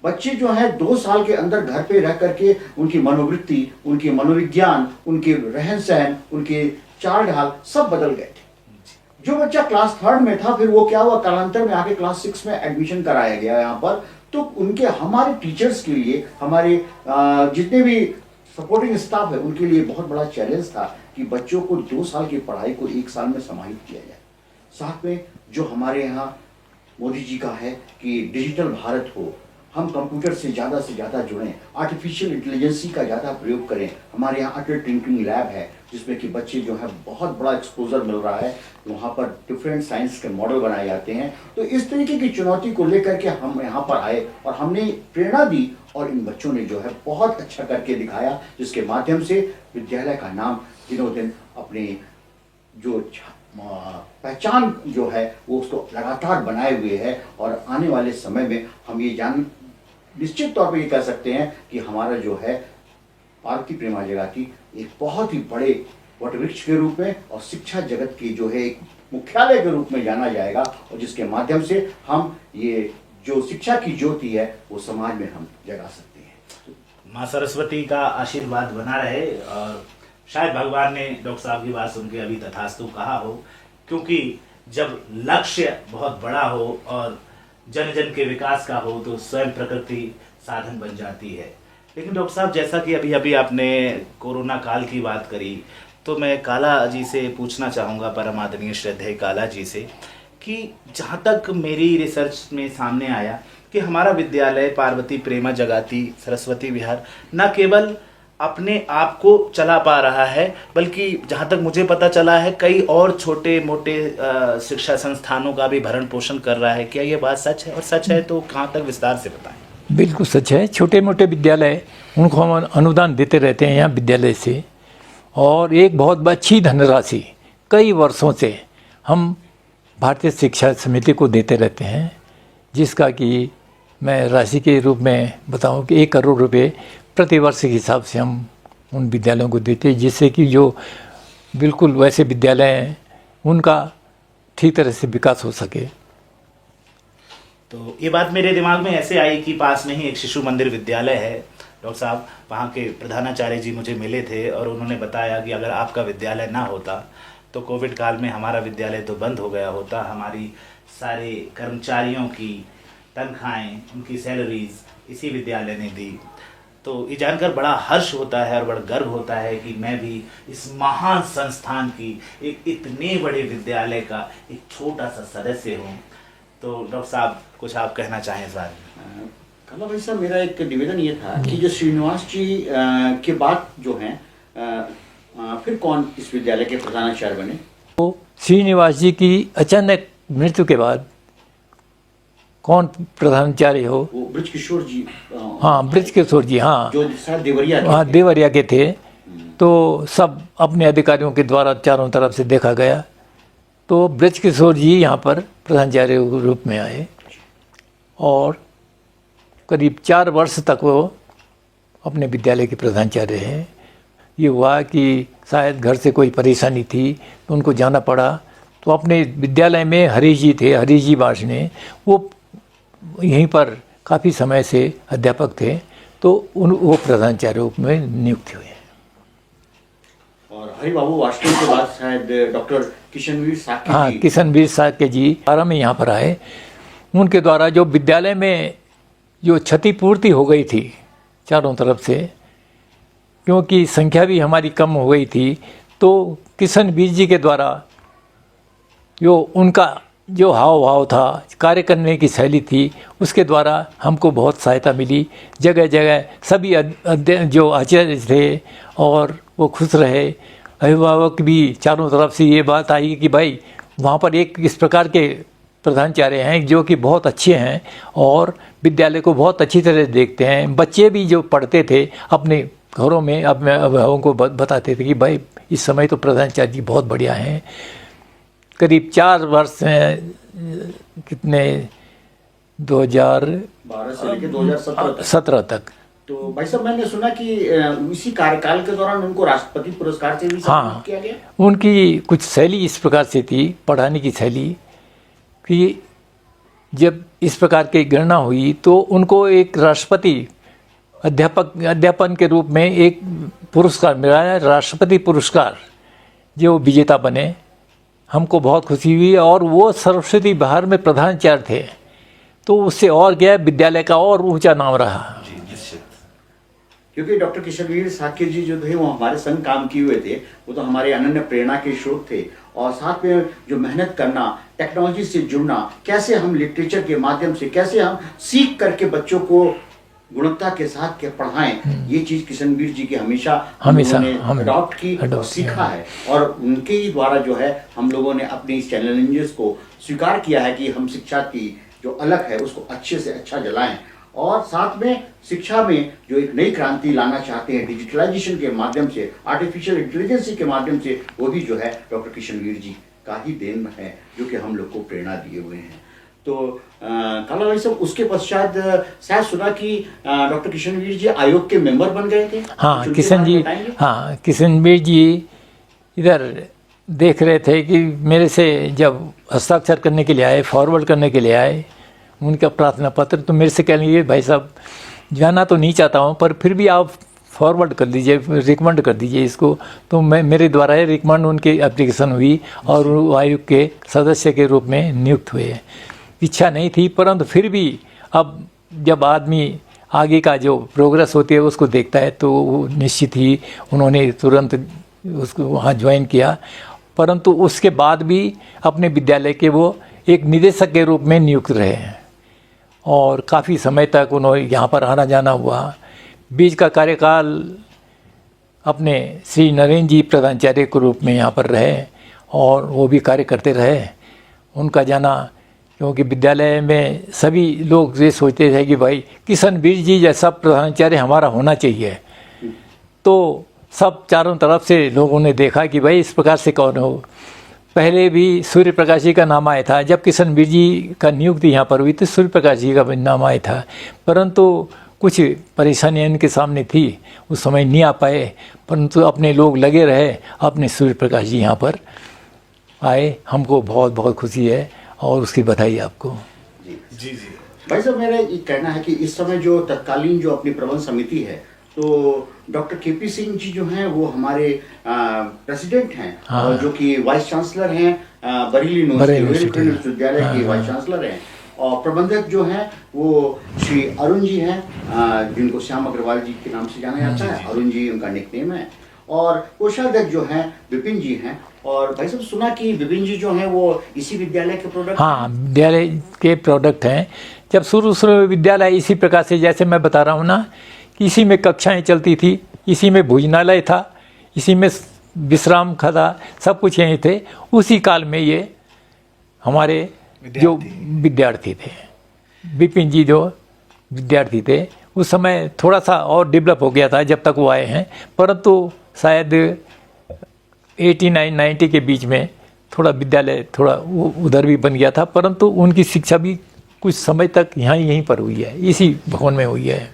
बच्चे जो है 2 साल के अंदर घर पे रह करके उनकी मनोवृत्ति, उनके मनोविज्ञान, उनके रहन सहन, उनके चाल ढाल सब बदल गए थे। जो बच्चा क्लास 3rd में था फिर वो क्या हुआ, कालांतर में आके क्लास 6 में एडमिशन कराया गया यहाँ पर। तो उनके हमारे टीचर्स के लिए, हमारे जितने भी सपोर्टिंग स्टाफ है उनके लिए बहुत बड़ा चैलेंज था कि बच्चों को 2 साल की पढ़ाई को 1 साल में समाहित किया जाए। साथ में जो हमारे यहाँ मोदी जी का है कि डिजिटल भारत हो, हम कंप्यूटर से ज़्यादा जुड़ें, आर्टिफिशियल इंटेलिजेंसी का ज़्यादा प्रयोग करें। हमारे यहाँ अटल टिंकरिंग लैब है जिसमें कि बच्चे जो है बहुत बड़ा एक्सपोजर मिल रहा है, वहाँ पर डिफरेंट साइंस के मॉडल बनाए जाते हैं। तो इस तरीके की चुनौती को लेकर के हम यहाँ पर आए और हमने प्रेरणा दी और इन बच्चों ने जो है बहुत अच्छा करके दिखाया, जिसके माध्यम से विद्यालय का नाम दिनों दिन अपने जो पहचान जो है वो उसको लगातार बनाए हुए है। और आने वाले समय में हम ये निश्चित तौर पे ये कह सकते हैं कि हमारा जो है पार्वती प्रेमा जगाती एक बहुत ही बड़े वटवृक्ष के रूप में और शिक्षा जगत की जो है एक मुख्यालय के रूप में जाना जाएगा, और जिसके माध्यम से हम ये जो शिक्षा की ज्योति है वो समाज में हम जगा सकते हैं। माँ सरस्वती का आशीर्वाद बना रहे और शायद भगवान ने डॉक्टर साहब की बात सुन के अभी तथास्तु कहा हो, क्योंकि जब लक्ष्य बहुत बड़ा हो और जन जन के विकास का हो तो स्वयं प्रकृति साधन बन जाती है। लेकिन डॉक्टर साहब, जैसा कि अभी अभी आपने कोरोना काल की बात करी, तो मैं काला जी से पूछना चाहूँगा, परम आदरणीय श्रद्धेय काला जी से, कि जहाँ तक मेरी रिसर्च में सामने आया कि हमारा विद्यालय पार्वती प्रेमा जगाती सरस्वती विहार न केवल अपने आप को चला पा रहा है, बल्कि जहाँ तक मुझे पता चला है कई और छोटे मोटे शिक्षा संस्थानों का भी भरण पोषण कर रहा है। क्या ये बात सच है? और सच है तो कहाँ तक, विस्तार से बताएं। बिल्कुल सच है। छोटे मोटे विद्यालय, उनको हम अनुदान देते रहते हैं यहाँ विद्यालय से, और एक बहुत अच्छी धनराशि कई वर्षों से हम भारतीय शिक्षा समिति को देते रहते हैं, जिसका कि मैं राशि के रूप में बताऊं कि 1 करोड़ रुपए प्रति वर्ष के हिसाब से हम उन विद्यालयों को देते हैं, जिससे कि जो बिल्कुल वैसे विद्यालय हैं उनका ठीक तरह से विकास हो सके। तो ये बात मेरे दिमाग में ऐसे आई कि पास में ही एक शिशु मंदिर विद्यालय है डॉक्टर साहब, वहाँ के प्रधानाचार्य जी मुझे मिले थे और उन्होंने बताया कि अगर आपका विद्यालय ना होता तो कोविड काल में हमारा विद्यालय तो बंद हो गया होता, हमारी सारे कर्मचारियों की तनख्वाहें, उनकी सैलरीज इसी विद्यालय ने दी। तो ये जानकर बड़ा हर्ष होता है और बड़ा गर्व होता है कि मैं भी इस महान संस्थान की एक इतने बड़े विद्यालय का एक छोटा सा सदस्य हूँ। तो डॉक्टर साहब, कुछ आप कहना चाहें इस बारे में? काला भाई साहब, मेरा एक निवेदन ये था कि जो श्रीनिवास जी के बाद जो हैं फिर कौन इस विद्यालय के प्रधानाचार्य बने? तो श्रीनिवास जी की अचानक मृत्यु के बाद कौन प्रधानाचार्य हो? वो ब्रजकिशोर जी। हाँ, ब्रजकिशोर जी, हाँ, जो शायद देवरिया के हाँ थे। देवरिया के थे। तो सब अपने अधिकारियों के द्वारा चारों तरफ से देखा गया, तो ब्रजकिशोर जी यहाँ पर प्रधानाचार्य के रूप में आए और करीब 4 वर्ष तक वो अपने विद्यालय के प्रधानाचार्य हैं। ये हुआ कि शायद घर से कोई परेशानी थी तो उनको जाना पड़ा, तो अपने विद्यालय में हरीश जी थे, हरीश जी वार्ष्णेय, वो यहीं पर काफ़ी समय से अध्यापक थे, तो वो प्रधानाचार्य रूप में नियुक्त हुए। और हरि बाबू वार्ष्णेय के बाद शायद डॉक्टर किशनवीर साके हाँ, जी। किशनवीर साके जी 12 में यहाँ पर आए। उनके द्वारा जो विद्यालय में जो क्षतिपूर्ति हो गई थी चारों तरफ से, क्योंकि संख्या भी हमारी कम हो गई थी, तो किशनवीर जी के द्वारा जो उनका जो हाव भाव था, कार्य करने की शैली थी, उसके द्वारा हमको बहुत सहायता मिली। जगह जगह सभी जो आचार्य थे और वो खुश रहे। अभिभावक भी चारों तरफ से ये बात आई कि भाई वहाँ पर एक इस प्रकार के प्रधानाचार्य हैं जो कि बहुत अच्छे हैं और विद्यालय को बहुत अच्छी तरह देखते हैं। बच्चे भी जो पढ़ते थे अपने घरों में अपने अभिभावकों को बताते थे कि भाई इस समय तो प्रधानाचार्य जी बहुत बढ़िया हैं। करीब 4 वर्ष कितने 2012 से लेकर 2017 तक। तो भाई साहब, मैंने सुना कि इसी कार्यकाल के दौरान उनको राष्ट्रपति पुरस्कार से भी सम्मानित किया गया। उनकी कुछ शैली इस प्रकार से थी, पढ़ाने की शैली, कि जब इस प्रकार की गणना हुई तो उनको एक राष्ट्रपति अध्यापन के रूप में एक पुरस्कार मिला है, राष्ट्रपति पुरस्कार, जो विजेता बने। हमको बहुत खुशी हुई और वो सरस्वती विहार में प्रधानाचार्य थे, तो उससे और क्या विद्यालय का और ऊंचा नाम रहा। क्योंकि डॉक्टर किशनवीर साके जी जो थे वो हमारे संग काम किए हुए थे, वो तो हमारे अनन्य प्रेरणा के स्रोत थे। और साथ में जो मेहनत करना, टेक्नोलॉजी से जुड़ना, कैसे हम लिटरेचर के माध्यम से कैसे हम सीख करके बच्चों को गुणवत्ता के साथ के पढ़ाएं, ये चीज किशनवीर जी की हमेशा अडॉप्ट की और सीखा है। और उनके ही द्वारा जो है हम लोगों ने अपने इस चैलेंजेस को स्वीकार किया है कि हम शिक्षा की जो अलग है उसको अच्छे से अच्छा जलाएं। और साथ में शिक्षा में जो एक नई क्रांति लाना चाहते हैं डिजिटलाइजेशन के माध्यम से, आर्टिफिशियल इंटेलिजेंस के माध्यम से, वो भी जो है डॉक्टर किशनवीर जी का ही देन है, जो कि हम लोग को प्रेरणा दिए हुए हैं। तो काला भाई साहब, उसके पश्चात शायद सुना कि डॉक्टर किशनवीर जी आयोग के मेंबर बन गए थे। हाँ, किशनवीर जी इधर देख रहे थे कि मेरे से जब हस्ताक्षर करने के लिए आए, फॉरवर्ड करने के लिए आए उनका प्रार्थना पत्र, तो मेरे से कह लिए भाई साहब जाना तो नहीं चाहता हूँ, पर फिर भी आप फॉरवर्ड कर दीजिए, रिकमेंड कर दीजिए इसको। तो मैं मेरे द्वारा रिकमेंड उनकी एप्लीकेशन हुई और वो आयोग के सदस्य के रूप में नियुक्त हुए। इच्छा नहीं थी, परंतु फिर भी अब जब आदमी आगे का जो प्रोग्रेस होती है उसको देखता है तो वो निश्चित ही उन्होंने तुरंत उसको वहाँ ज्वाइन किया। परंतु उसके बाद भी अपने विद्यालय के वो एक निदेशक के रूप में नियुक्त रहे हैं और काफ़ी समय तक उन्होंने यहाँ पर आना जाना हुआ। बीच का कार्यकाल अपने श्री नरेंद्र जी प्रधानाचार्य के रूप में यहाँ पर रहे और वो भी कार्य करते रहे। उनका जाना, क्योंकि विद्यालय में सभी लोग ये सोचते थे कि भाई किशनवीर जी जैसा प्रधानाचार्य हमारा होना चाहिए, तो सब चारों तरफ से लोगों ने देखा कि भाई इस प्रकार से कौन हो। पहले भी सूर्य प्रकाश जी का नाम आया था, जब किशनवीर जी का नियुक्ति यहाँ पर हुई तो सूर्य प्रकाश जी का भी नाम आया था, परंतु कुछ परेशानियाँ इनके सामने थी, उस समय नहीं आ पाए। परंतु अपने लोग लगे रहे, अपने सूर्य प्रकाश जी यहाँ पर आए। हमको बहुत बहुत खुशी है और उसकी बधाई आपको। जी भाई साहब, मेरा ये कहना है कि इस समय जो तत्कालीन जो अपनी प्रबंध समिति है, तो डॉक्टर केपी सिंह जी जो हैं वो हमारे प्रेसिडेंट हैं। हाँ। और जो कि वाइस चांसलर हैं बरेली यूनिवर्सिटी विश्वविद्यालय के वाइस चांसलर हैं। और प्रबंधक जो हैं वो श्री अरुण जी हैं, जिनको श्याम अग्रवाल जी के नाम से जाना जाता है। अरुण जी उनका निकनेम है। और कोषाध्यक्ष जो हैं विपिन जी हैं। और भाई साहब, सुना कि विपिन जी जो हैं वो इसी विद्यालय के प्रोडक्ट। हाँ, विद्यालय के प्रोडक्ट हैं। जब शुरू विद्यालय इसी प्रकार से, जैसे मैं बता रहा हूँ ना, कि इसी में कक्षाएं चलती थी, इसी में भोजनालय था, इसी में विश्राम खदा, सब कुछ यहीं थे। उसी काल में ये हमारे जो विद्यार्थी थे, विपिन जी जो विद्यार्थी थे, उस समय थोड़ा सा और डेवलप हो गया था जब तक वो आए हैं। परंतु शायद 89-90 के बीच में थोड़ा विद्यालय थोड़ा उधर भी बन गया था, परंतु उनकी शिक्षा भी कुछ समय तक यहीं पर हुई है, इसी भवन में हुई है।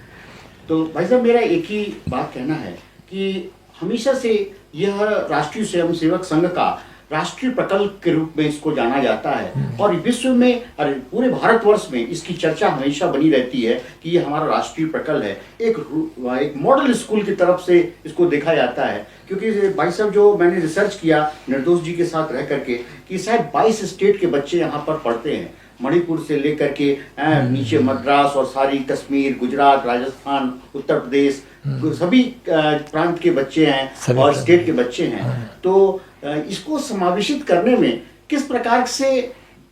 तो भाई साहब, मेरा एक ही बात कहना है कि हमेशा से यह राष्ट्रीय स्वयंसेवक संघ का राष्ट्रीय प्रकल्प के रूप में इसको जाना जाता है। और विश्व में, अरे पूरे भारतवर्ष में इसकी चर्चा हमेशा बनी रहती है कि ये हमारा राष्ट्रीय प्रकल्प है। एक मॉडल स्कूल की तरफ से इसको देखा जाता है। क्योंकि भाई साहब, जो मैंने रिसर्च किया निर्दोष जी के साथ रह करके, कि शायद 22 स्टेट के बच्चे यहाँ पर पढ़ते हैं, मणिपुर से लेकर के नीचे मद्रास और सारी कश्मीर, गुजरात, राजस्थान, उत्तर प्रदेश, सभी प्रांत के बच्चे हैं और स्टेट के बच्चे हैं। तो इसको समावेशित करने में किस प्रकार से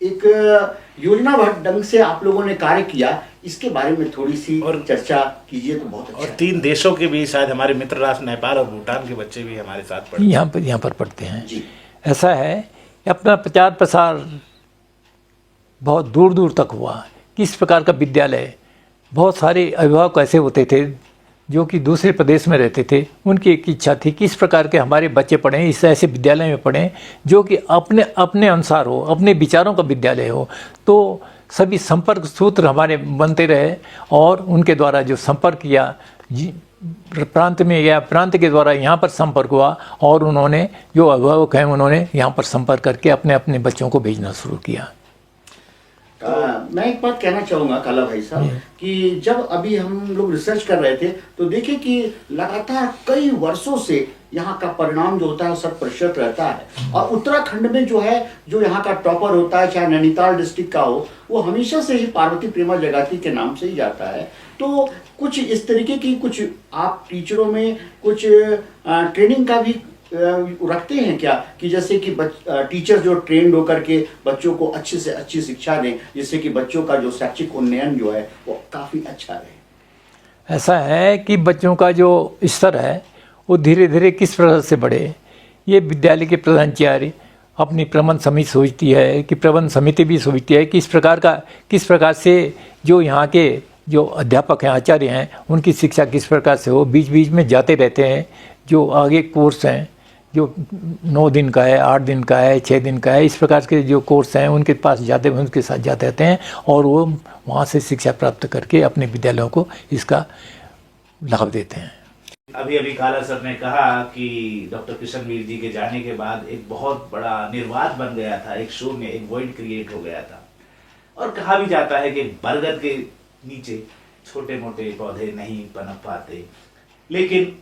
एक योजनाबद्ध ढंग से आप लोगों ने कार्य किया, इसके बारे में थोड़ी सी और चर्चा कीजिए तो बहुत अच्छा। और 3 देशों के भी, शायद हमारे मित्र राष्ट्र नेपाल और भूटान के बच्चे भी हमारे साथ पढ़ते हैं, यहाँ पर पढ़ते हैं जी। ऐसा है, अपना प्रचार प्रसार बहुत दूर दूर तक हुआ। किस प्रकार का विद्यालय, बहुत सारे अभिभावक ऐसे होते थे जो कि दूसरे प्रदेश में रहते थे, उनकी एक इच्छा थी किस प्रकार के हमारे बच्चे पढ़ें, इस ऐसे विद्यालय में पढ़ें जो कि अपने अपने अनुसार हो, अपने विचारों का विद्यालय हो। तो सभी संपर्क सूत्र हमारे बनते रहे और उनके द्वारा जो संपर्क किया, प्रांत में गया, प्रांत के द्वारा यहाँ पर संपर्क हुआ और उन्होंने जो अभिभावक हैं उन्होंने यहाँ पर संपर्क करके अपने अपने बच्चों को भेजना शुरू किया। मैं एक बात कहना चाहूँगा काला भाई साहब, कि जब अभी हम लोग रिसर्च कर रहे थे तो देखे कि लगातार कई वर्षों से यहाँ का परिणाम जो होता है 100% रहता है। और उत्तराखंड में जो है, जो यहाँ का टॉपर होता है, चाहे नैनीताल डिस्ट्रिक्ट का हो, वो हमेशा से ही पार्वती प्रेमा जगाती के नाम से ही जाता है। तो कुछ इस तरीके की, कुछ आप टीचरों में कुछ ट्रेनिंग का भी रखते हैं क्या, कि जैसे कि टीचर जो ट्रेंड होकर के बच्चों को अच्छी से अच्छी शिक्षा दें, जिससे कि बच्चों का जो शैक्षिक उन्नयन जो है वो काफ़ी अच्छा रहे? ऐसा है कि बच्चों का जो स्तर है वो धीरे धीरे किस प्रकार से बढ़े, ये विद्यालय के प्रधानाचार्य अपनी प्रबंध समिति सोचती है, कि प्रबंध समिति भी सोचती है कि किस प्रकार से जो यहाँ के जो अध्यापक हैं, आचार्य हैं, उनकी शिक्षा किस प्रकार से हो। बीच बीच में जाते रहते हैं, जो आगे कोर्स हैं, जो 9 दिन का है, 8 दिन का है, 6 दिन का है, इस प्रकार के जो कोर्स हैं उनके पास जाते हैं, उनके साथ जाते रहते हैं और वो वहाँ से शिक्षा प्राप्त करके अपने विद्यालयों को इसका लाभ देते हैं। अभी अभी काला सर ने कहा कि डॉक्टर किशनवीर जी के जाने के बाद एक बहुत बड़ा निर्वात बन गया था, एक शो में एक वॉइड क्रिएट हो गया था। और कहा भी जाता है कि बरगद के नीचे छोटे मोटे पौधे नहीं पनप पाते, लेकिन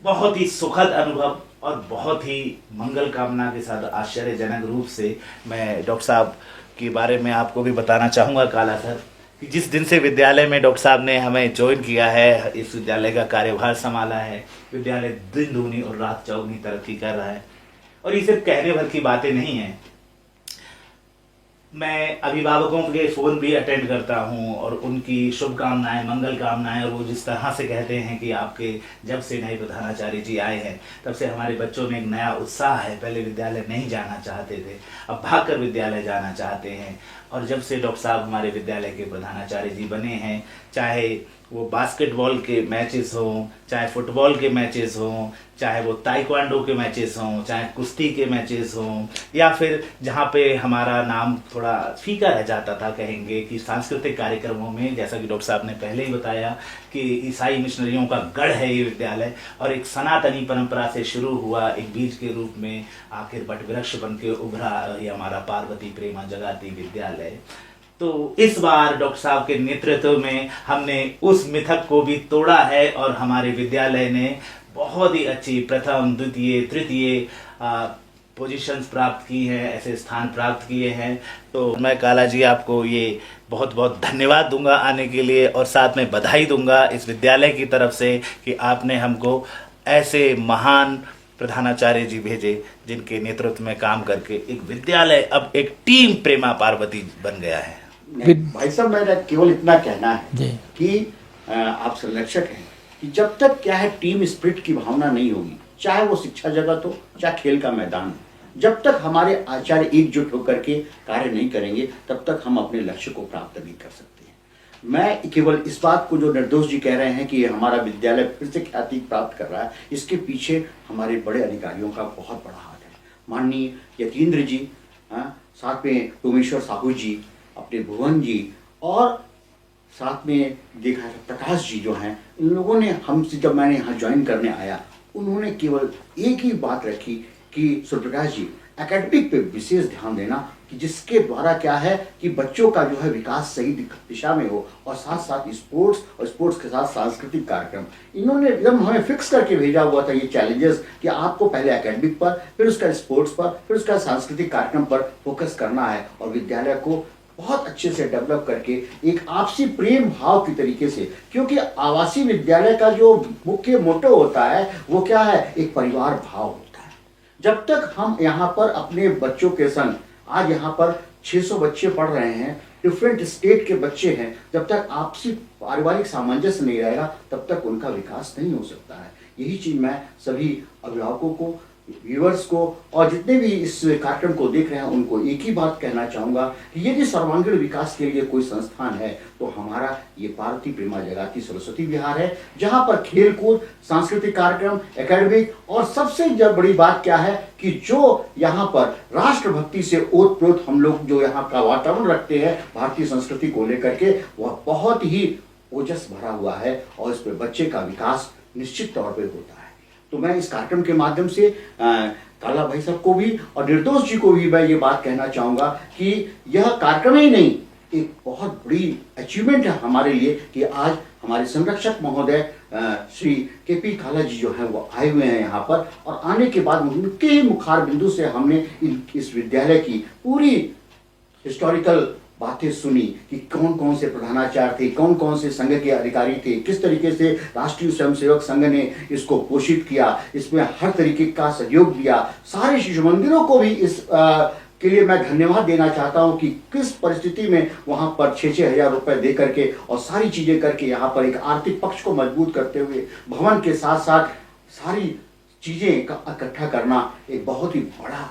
बहुत ही सुखद अनुभव और बहुत ही मंगल कामना के साथ आश्चर्यजनक रूप से मैं डॉक्टर साहब के बारे में आपको भी बताना चाहूँगा काला सर, कि जिस दिन से विद्यालय में डॉक्टर साहब ने हमें ज्वाइन किया है, इस विद्यालय का कार्यभार संभाला है, विद्यालय दिन दूनी और रात चौगुनी तरक्की कर रहा है। और ये सिर्फ कहने भर की बातें नहीं हैं, मैं अभिभावकों के फ़ोन भी अटेंड करता हूं और उनकी शुभकामनाएं, मंगल कामनाएं, और वो जिस तरह से कहते हैं कि आपके जब से नए प्रधानाचार्य जी आए हैं तब से हमारे बच्चों में एक नया उत्साह है। पहले विद्यालय नहीं जाना चाहते थे, अब भागकर विद्यालय जाना चाहते हैं। और जब से डॉक्टर साहब हमारे विद्यालय के प्रधानाचार्य जी बने हैं, चाहे वो बास्केटबॉल के मैचेस हों, चाहे फुटबॉल के मैचेस हों, चाहे वो ताइक्वांडो के मैचेस हों, चाहे कुश्ती के मैचेस हों, या फिर जहाँ पे हमारा नाम थोड़ा फीका रह जाता था, कहेंगे कि सांस्कृतिक कार्यक्रमों में, जैसा कि डॉक्टर साहब ने पहले ही बताया कि ईसाई मिशनरियों का गढ़ है ये विद्यालय, और एक सनातनी परंपरा से शुरू हुआ एक बीज के रूप में आखिर बट वृक्ष बन के उभरा ये हमारा पार्वती प्रेमा जगाती विद्यालय। तो इस बार डॉक्टर साहब के नेतृत्व में हमने उस मिथक को भी तोड़ा है और हमारे विद्यालय ने बहुत ही अच्छी प्रथम, द्वितीय, तृतीय पोजीशंस प्राप्त की हैं, ऐसे स्थान प्राप्त किए हैं। तो मैं काला जी आपको ये बहुत बहुत धन्यवाद दूंगा आने के लिए, और साथ में बधाई दूंगा इस विद्यालय की तरफ से कि आपने हमको ऐसे महान प्रधानाचार्य जी भेजे जिनके नेतृत्व में काम करके एक विद्यालय अब एक टीम प्रेमा पार्वती बन गया है। भाई साहब, मेरा केवल इतना कहना है कि आप संरक्षक हैं कि जब तक क्या है टीम स्पिरिट की भावना नहीं होगी, चाहे वो शिक्षा जगत हो, चाहे खेल का मैदान हो, जब तक हमारे आचार्य एकजुट होकर के कार्य नहीं करेंगे तब तक हम अपने लक्ष्य को प्राप्त नहीं कर सकते हैं। मैं केवल इस बात को, जो निर्दोष जी कह रहे हैं कि हमारा विद्यालय फिर से ख्याति प्राप्त कर रहा है, इसके पीछे हमारे बड़े अधिकारियों का बहुत बड़ा हाथ है। माननीय यतीन्द्र जी, साथ में डोमेश्वर साहू जी, अपने भुवन जी, और साथ में देखा है प्रकाश जी जो हैं, इन लोगों ने हमसे, जब मैंने यहाँ ज्वाइन करने आया, उन्होंने केवल एक ही बात रखी कि सूर्यप्रकाश जी, एकेडमिक पे विशेष ध्यान देना, कि जिसके द्वारा क्या है कि बच्चों का जो है विकास सही दिशा में हो, और साथ साथ स्पोर्ट्स, और स्पोर्ट्स के साथ सांस्कृतिक कार्यक्रम। इन्होंने एकदम हमें फिक्स करके भेजा हुआ था ये चैलेंजेस कि आपको पहले एकेडमिक पर, फिर उसका स्पोर्ट्स पर, फिर उसका सांस्कृतिक कार्यक्रम पर फोकस करना है, और विद्यालय को बहुत अच्छे से डेवलप करके एक आपसी प्रेम भाव की तरीके से, क्योंकि आवासीय विद्यालय का जो मुख्य मोटो होता है वो क्या है, एक परिवार भाव होता है। जब तक हम यहाँ पर अपने बच्चों के संग, आज यहाँ पर 600 बच्चे पढ़ रहे हैं, डिफरेंट स्टेट के बच्चे हैं, जब तक आपसी पारिवारिक सामंजस्य नहीं रहेगा तब तक उनका विकास नहीं हो सकता है। यही चीज मैं सभी अभिभावकों को, व्यूअर्स को, और जितने भी इस कार्यक्रम को देख रहे हैं उनको एक ही बात कहना चाहूंगा कि यदि सर्वांगीण विकास के लिए कोई संस्थान है तो हमारा ये पार्वती प्रेमा जगाती सरस्वती विहार है, जहां पर खेल कूद, सांस्कृतिक कार्यक्रम, एकेडमिक, और सबसे जब बड़ी बात क्या है कि जो यहाँ पर राष्ट्रभक्ति से ओतप्रोत हम लोग जो यहाँ का वातावरण रखते हैं भारतीय संस्कृति को लेकर के, वह बहुत ही ओजस भरा हुआ है, और इस पर बच्चे का विकास निश्चित तौर पर होता है। तो मैं इस कार्यक्रम के माध्यम से काला भाई साहब को भी और निर्दोष जी को भी मैं ये बात कहना चाहूंगा कि यह कार्यक्रम ही नहीं, एक बहुत बड़ी अचीवमेंट है हमारे लिए कि आज हमारे संरक्षक महोदय श्री केपी काला जी जो हैं वो आए हुए हैं यहाँ पर, और आने के बाद उनके मुखार बिंदु से हमने इस विद्यालय की पूरी हिस्टोरिकल बातें सुनी कि कौन कौन से प्रधानाचार्य थे, कौन कौन से संघ के अधिकारी थे, किस तरीके से राष्ट्रीय स्वयंसेवक संघ ने इसको पोषित किया, इसमें हर तरीके का सहयोग दिया। सारे शिशु मंदिरों को भी इस के लिए मैं धन्यवाद देना चाहता हूं कि किस परिस्थिति में वहां पर 6-6 हजार रुपए दे करके और सारी चीजें करके यहाँ पर एक आर्थिक पक्ष को मजबूत करते हुए भवन के साथ साथ सारी चीजें का इकट्ठा करना एक बहुत ही बड़ा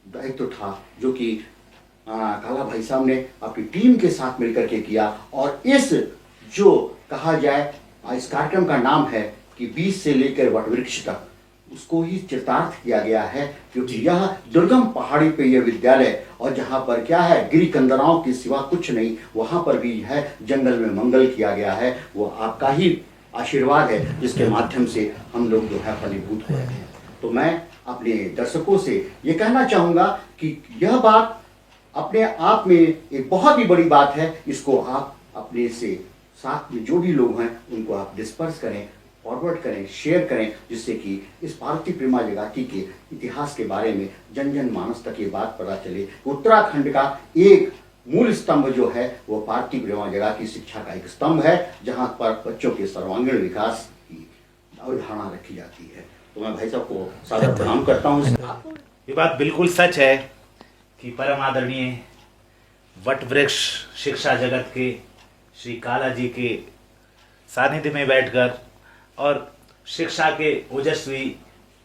दायित्व था, जो कि काला भाई साहब ने अपनी टीम के साथ मिलकर के किया। और इस जो कहा जाए, इस कार्यक्रम का नाम है कि बीज से लेकर वटवृक्ष तक, उसको ही चितार्थ किया गया है, क्योंकि यह दुर्गम पहाड़ी पे यह विद्यालय, और जहाँ पर क्या है गिरी कंदराओं के सिवा कुछ नहीं, वहाँ पर भी है जंगल में मंगल किया गया है। वो आपका ही आशीर्वाद है जिसके माध्यम से हम लोग जो है फलीभूत हो रहे हैं। तो मैं अपने दर्शकों से ये कहना चाहूँगा कि यह बात अपने आप में एक बहुत ही बड़ी बात है, इसको आप अपने से साथ में जो भी लोग हैं उनको आप डिस्पर्स करें, फॉरवर्ड करें, शेयर करें, जिससे कि इस पार्वती प्रेमा जगाती के इतिहास के बारे में जन जन मानस तक ये बात पता चले। उत्तराखंड का एक मूल स्तंभ जो है वो पार्वती प्रेमा जगाती शिक्षा का एक स्तंभ है, जहां पर बच्चों के सर्वांगीण विकास की अवधारणा रखी जाती है। तो मैं भाई साहब को सादर प्रणाम करता हूँ। ये बात बिल्कुल सच है कि परम आदरणीय वट वृक्ष शिक्षा जगत के श्री काला जी के सानिध्य में बैठकर और शिक्षा के ओजस्वी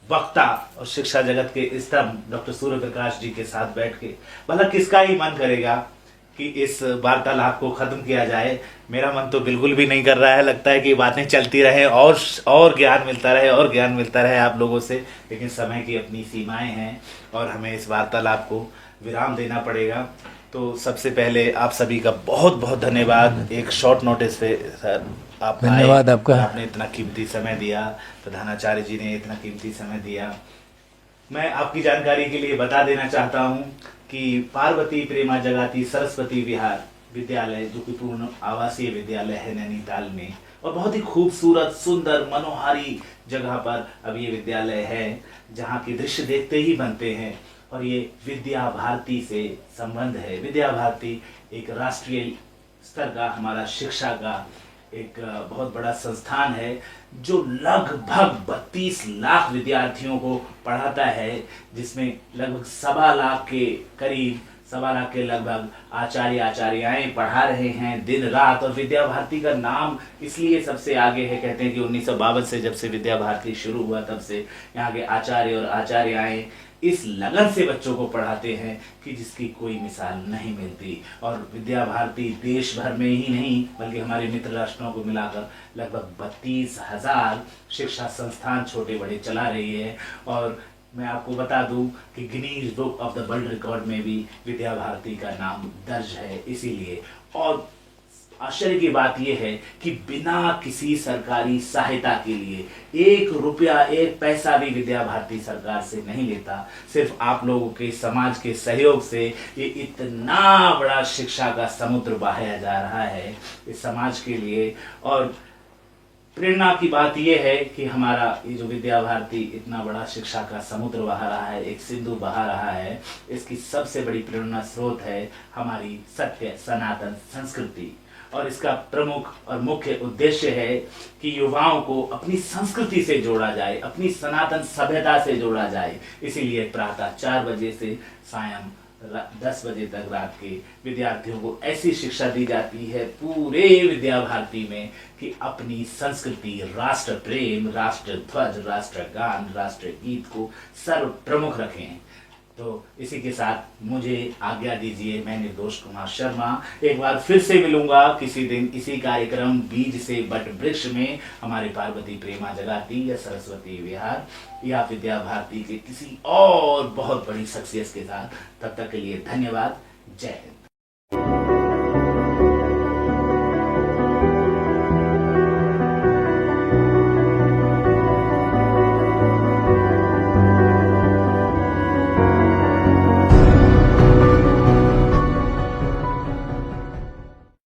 वक्ता और शिक्षा जगत के स्तंभ डॉक्टर सूर्य प्रकाश जी के साथ बैठ के भला किसका ही मन करेगा कि इस वार्तालाप को खत्म किया जाए। मेरा मन तो बिल्कुल भी नहीं कर रहा है। लगता है कि बातें चलती रहे और ज्ञान मिलता रहे और ज्ञान मिलता रहे आप लोगों से, लेकिन समय की अपनी सीमाएं हैं और हमें इस वार्तालाप को विराम देना पड़ेगा। तो सबसे पहले आप सभी का बहुत बहुत धन्यवाद। एक शॉर्ट नोटिस पे सर आप धन्यवाद आए, आपका। आपने इतना कीमती समय दिया, प्रधानाचार्य जी ने इतना कीमती समय दिया। मैं आपकी जानकारी के लिए बता देना चाहता हूं कि पार्वती प्रेमा जगाती सरस्वती विहार विद्यालय, जो कि पूर्ण आवासीय विद्यालय है नैनीताल में, और बहुत ही खूबसूरत सुंदर मनोहारी जगह पर अब ये विद्यालय है, जहाँ के दृश्य देखते ही बनते हैं। और ये विद्या भारती से संबंध है। विद्या भारती एक राष्ट्रीय स्तर का हमारा शिक्षा का एक बहुत बड़ा संस्थान है, जो लगभग 32 लाख विद्यार्थियों को पढ़ाता है, जिसमें लगभग 1.25 लाख के करीब 1.25 लाख के लगभग आचार्य आचार्याएं पढ़ा रहे हैं दिन रात। और विद्या भारती का नाम इसलिए सबसे आगे है, कहते हैं कि 1952 से जब से विद्या भारती शुरू हुआ तब से यहाँ के आचार्य और आचार्याएं इस लगन से बच्चों को पढ़ाते हैं कि जिसकी कोई मिसाल नहीं मिलती। और विद्या भारती देश भर में ही नहीं बल्कि हमारे मित्र राष्ट्रों को मिलाकर लगभग 32,000 शिक्षा संस्थान छोटे बड़े चला रही है। और मैं आपको बता दूं कि Guinness book of the world record में भी विद्या भारती का नाम दर्ज है। इसीलिए और आश्चर्य की बात यह है कि बिना किसी सरकारी सहायता के लिए 1 रुपया 1 पैसा भी विद्या भारती सरकार से नहीं लेता। सिर्फ आप लोगों के समाज के सहयोग से ये इतना बड़ा शिक्षा का समुद्र बहाया जा रहा है इस समाज के लिए। और प्रेरणा की बात यह है कि हमारा ये जो विद्या भारती इतना बड़ा शिक्षा का समुद्र बहा रहा है, एक सिंधु बहा रहा है, इसकी सबसे बड़ी प्रेरणा स्रोत है हमारी सत्य सनातन संस्कृति। और इसका प्रमुख और मुख्य उद्देश्य है कि युवाओं को अपनी संस्कृति से जोड़ा जाए, अपनी सनातन सभ्यता से जोड़ा जाए। इसीलिए प्रातः 4 बजे से सायं 10 बजे तक रात के विद्यार्थियों को ऐसी शिक्षा दी जाती है पूरे विद्या भारती में कि अपनी संस्कृति, राष्ट्र प्रेम, राष्ट्र ध्वज, राष्ट्र गान, राष्ट्र गीत को सर्व प्रमुख रखें। तो इसी के साथ मुझे आज्ञा दीजिए। मैं निर्दोष कुमार शर्मा एक बार फिर से मिलूंगा किसी दिन इसी कार्यक्रम बीज से बट वृक्ष में, हमारे पार्वती प्रेमा जगाती या सरस्वती विहार या विद्या भारती के किसी और बहुत बड़ी शख्सियत के साथ। तब तक के लिए धन्यवाद। जय हिंद।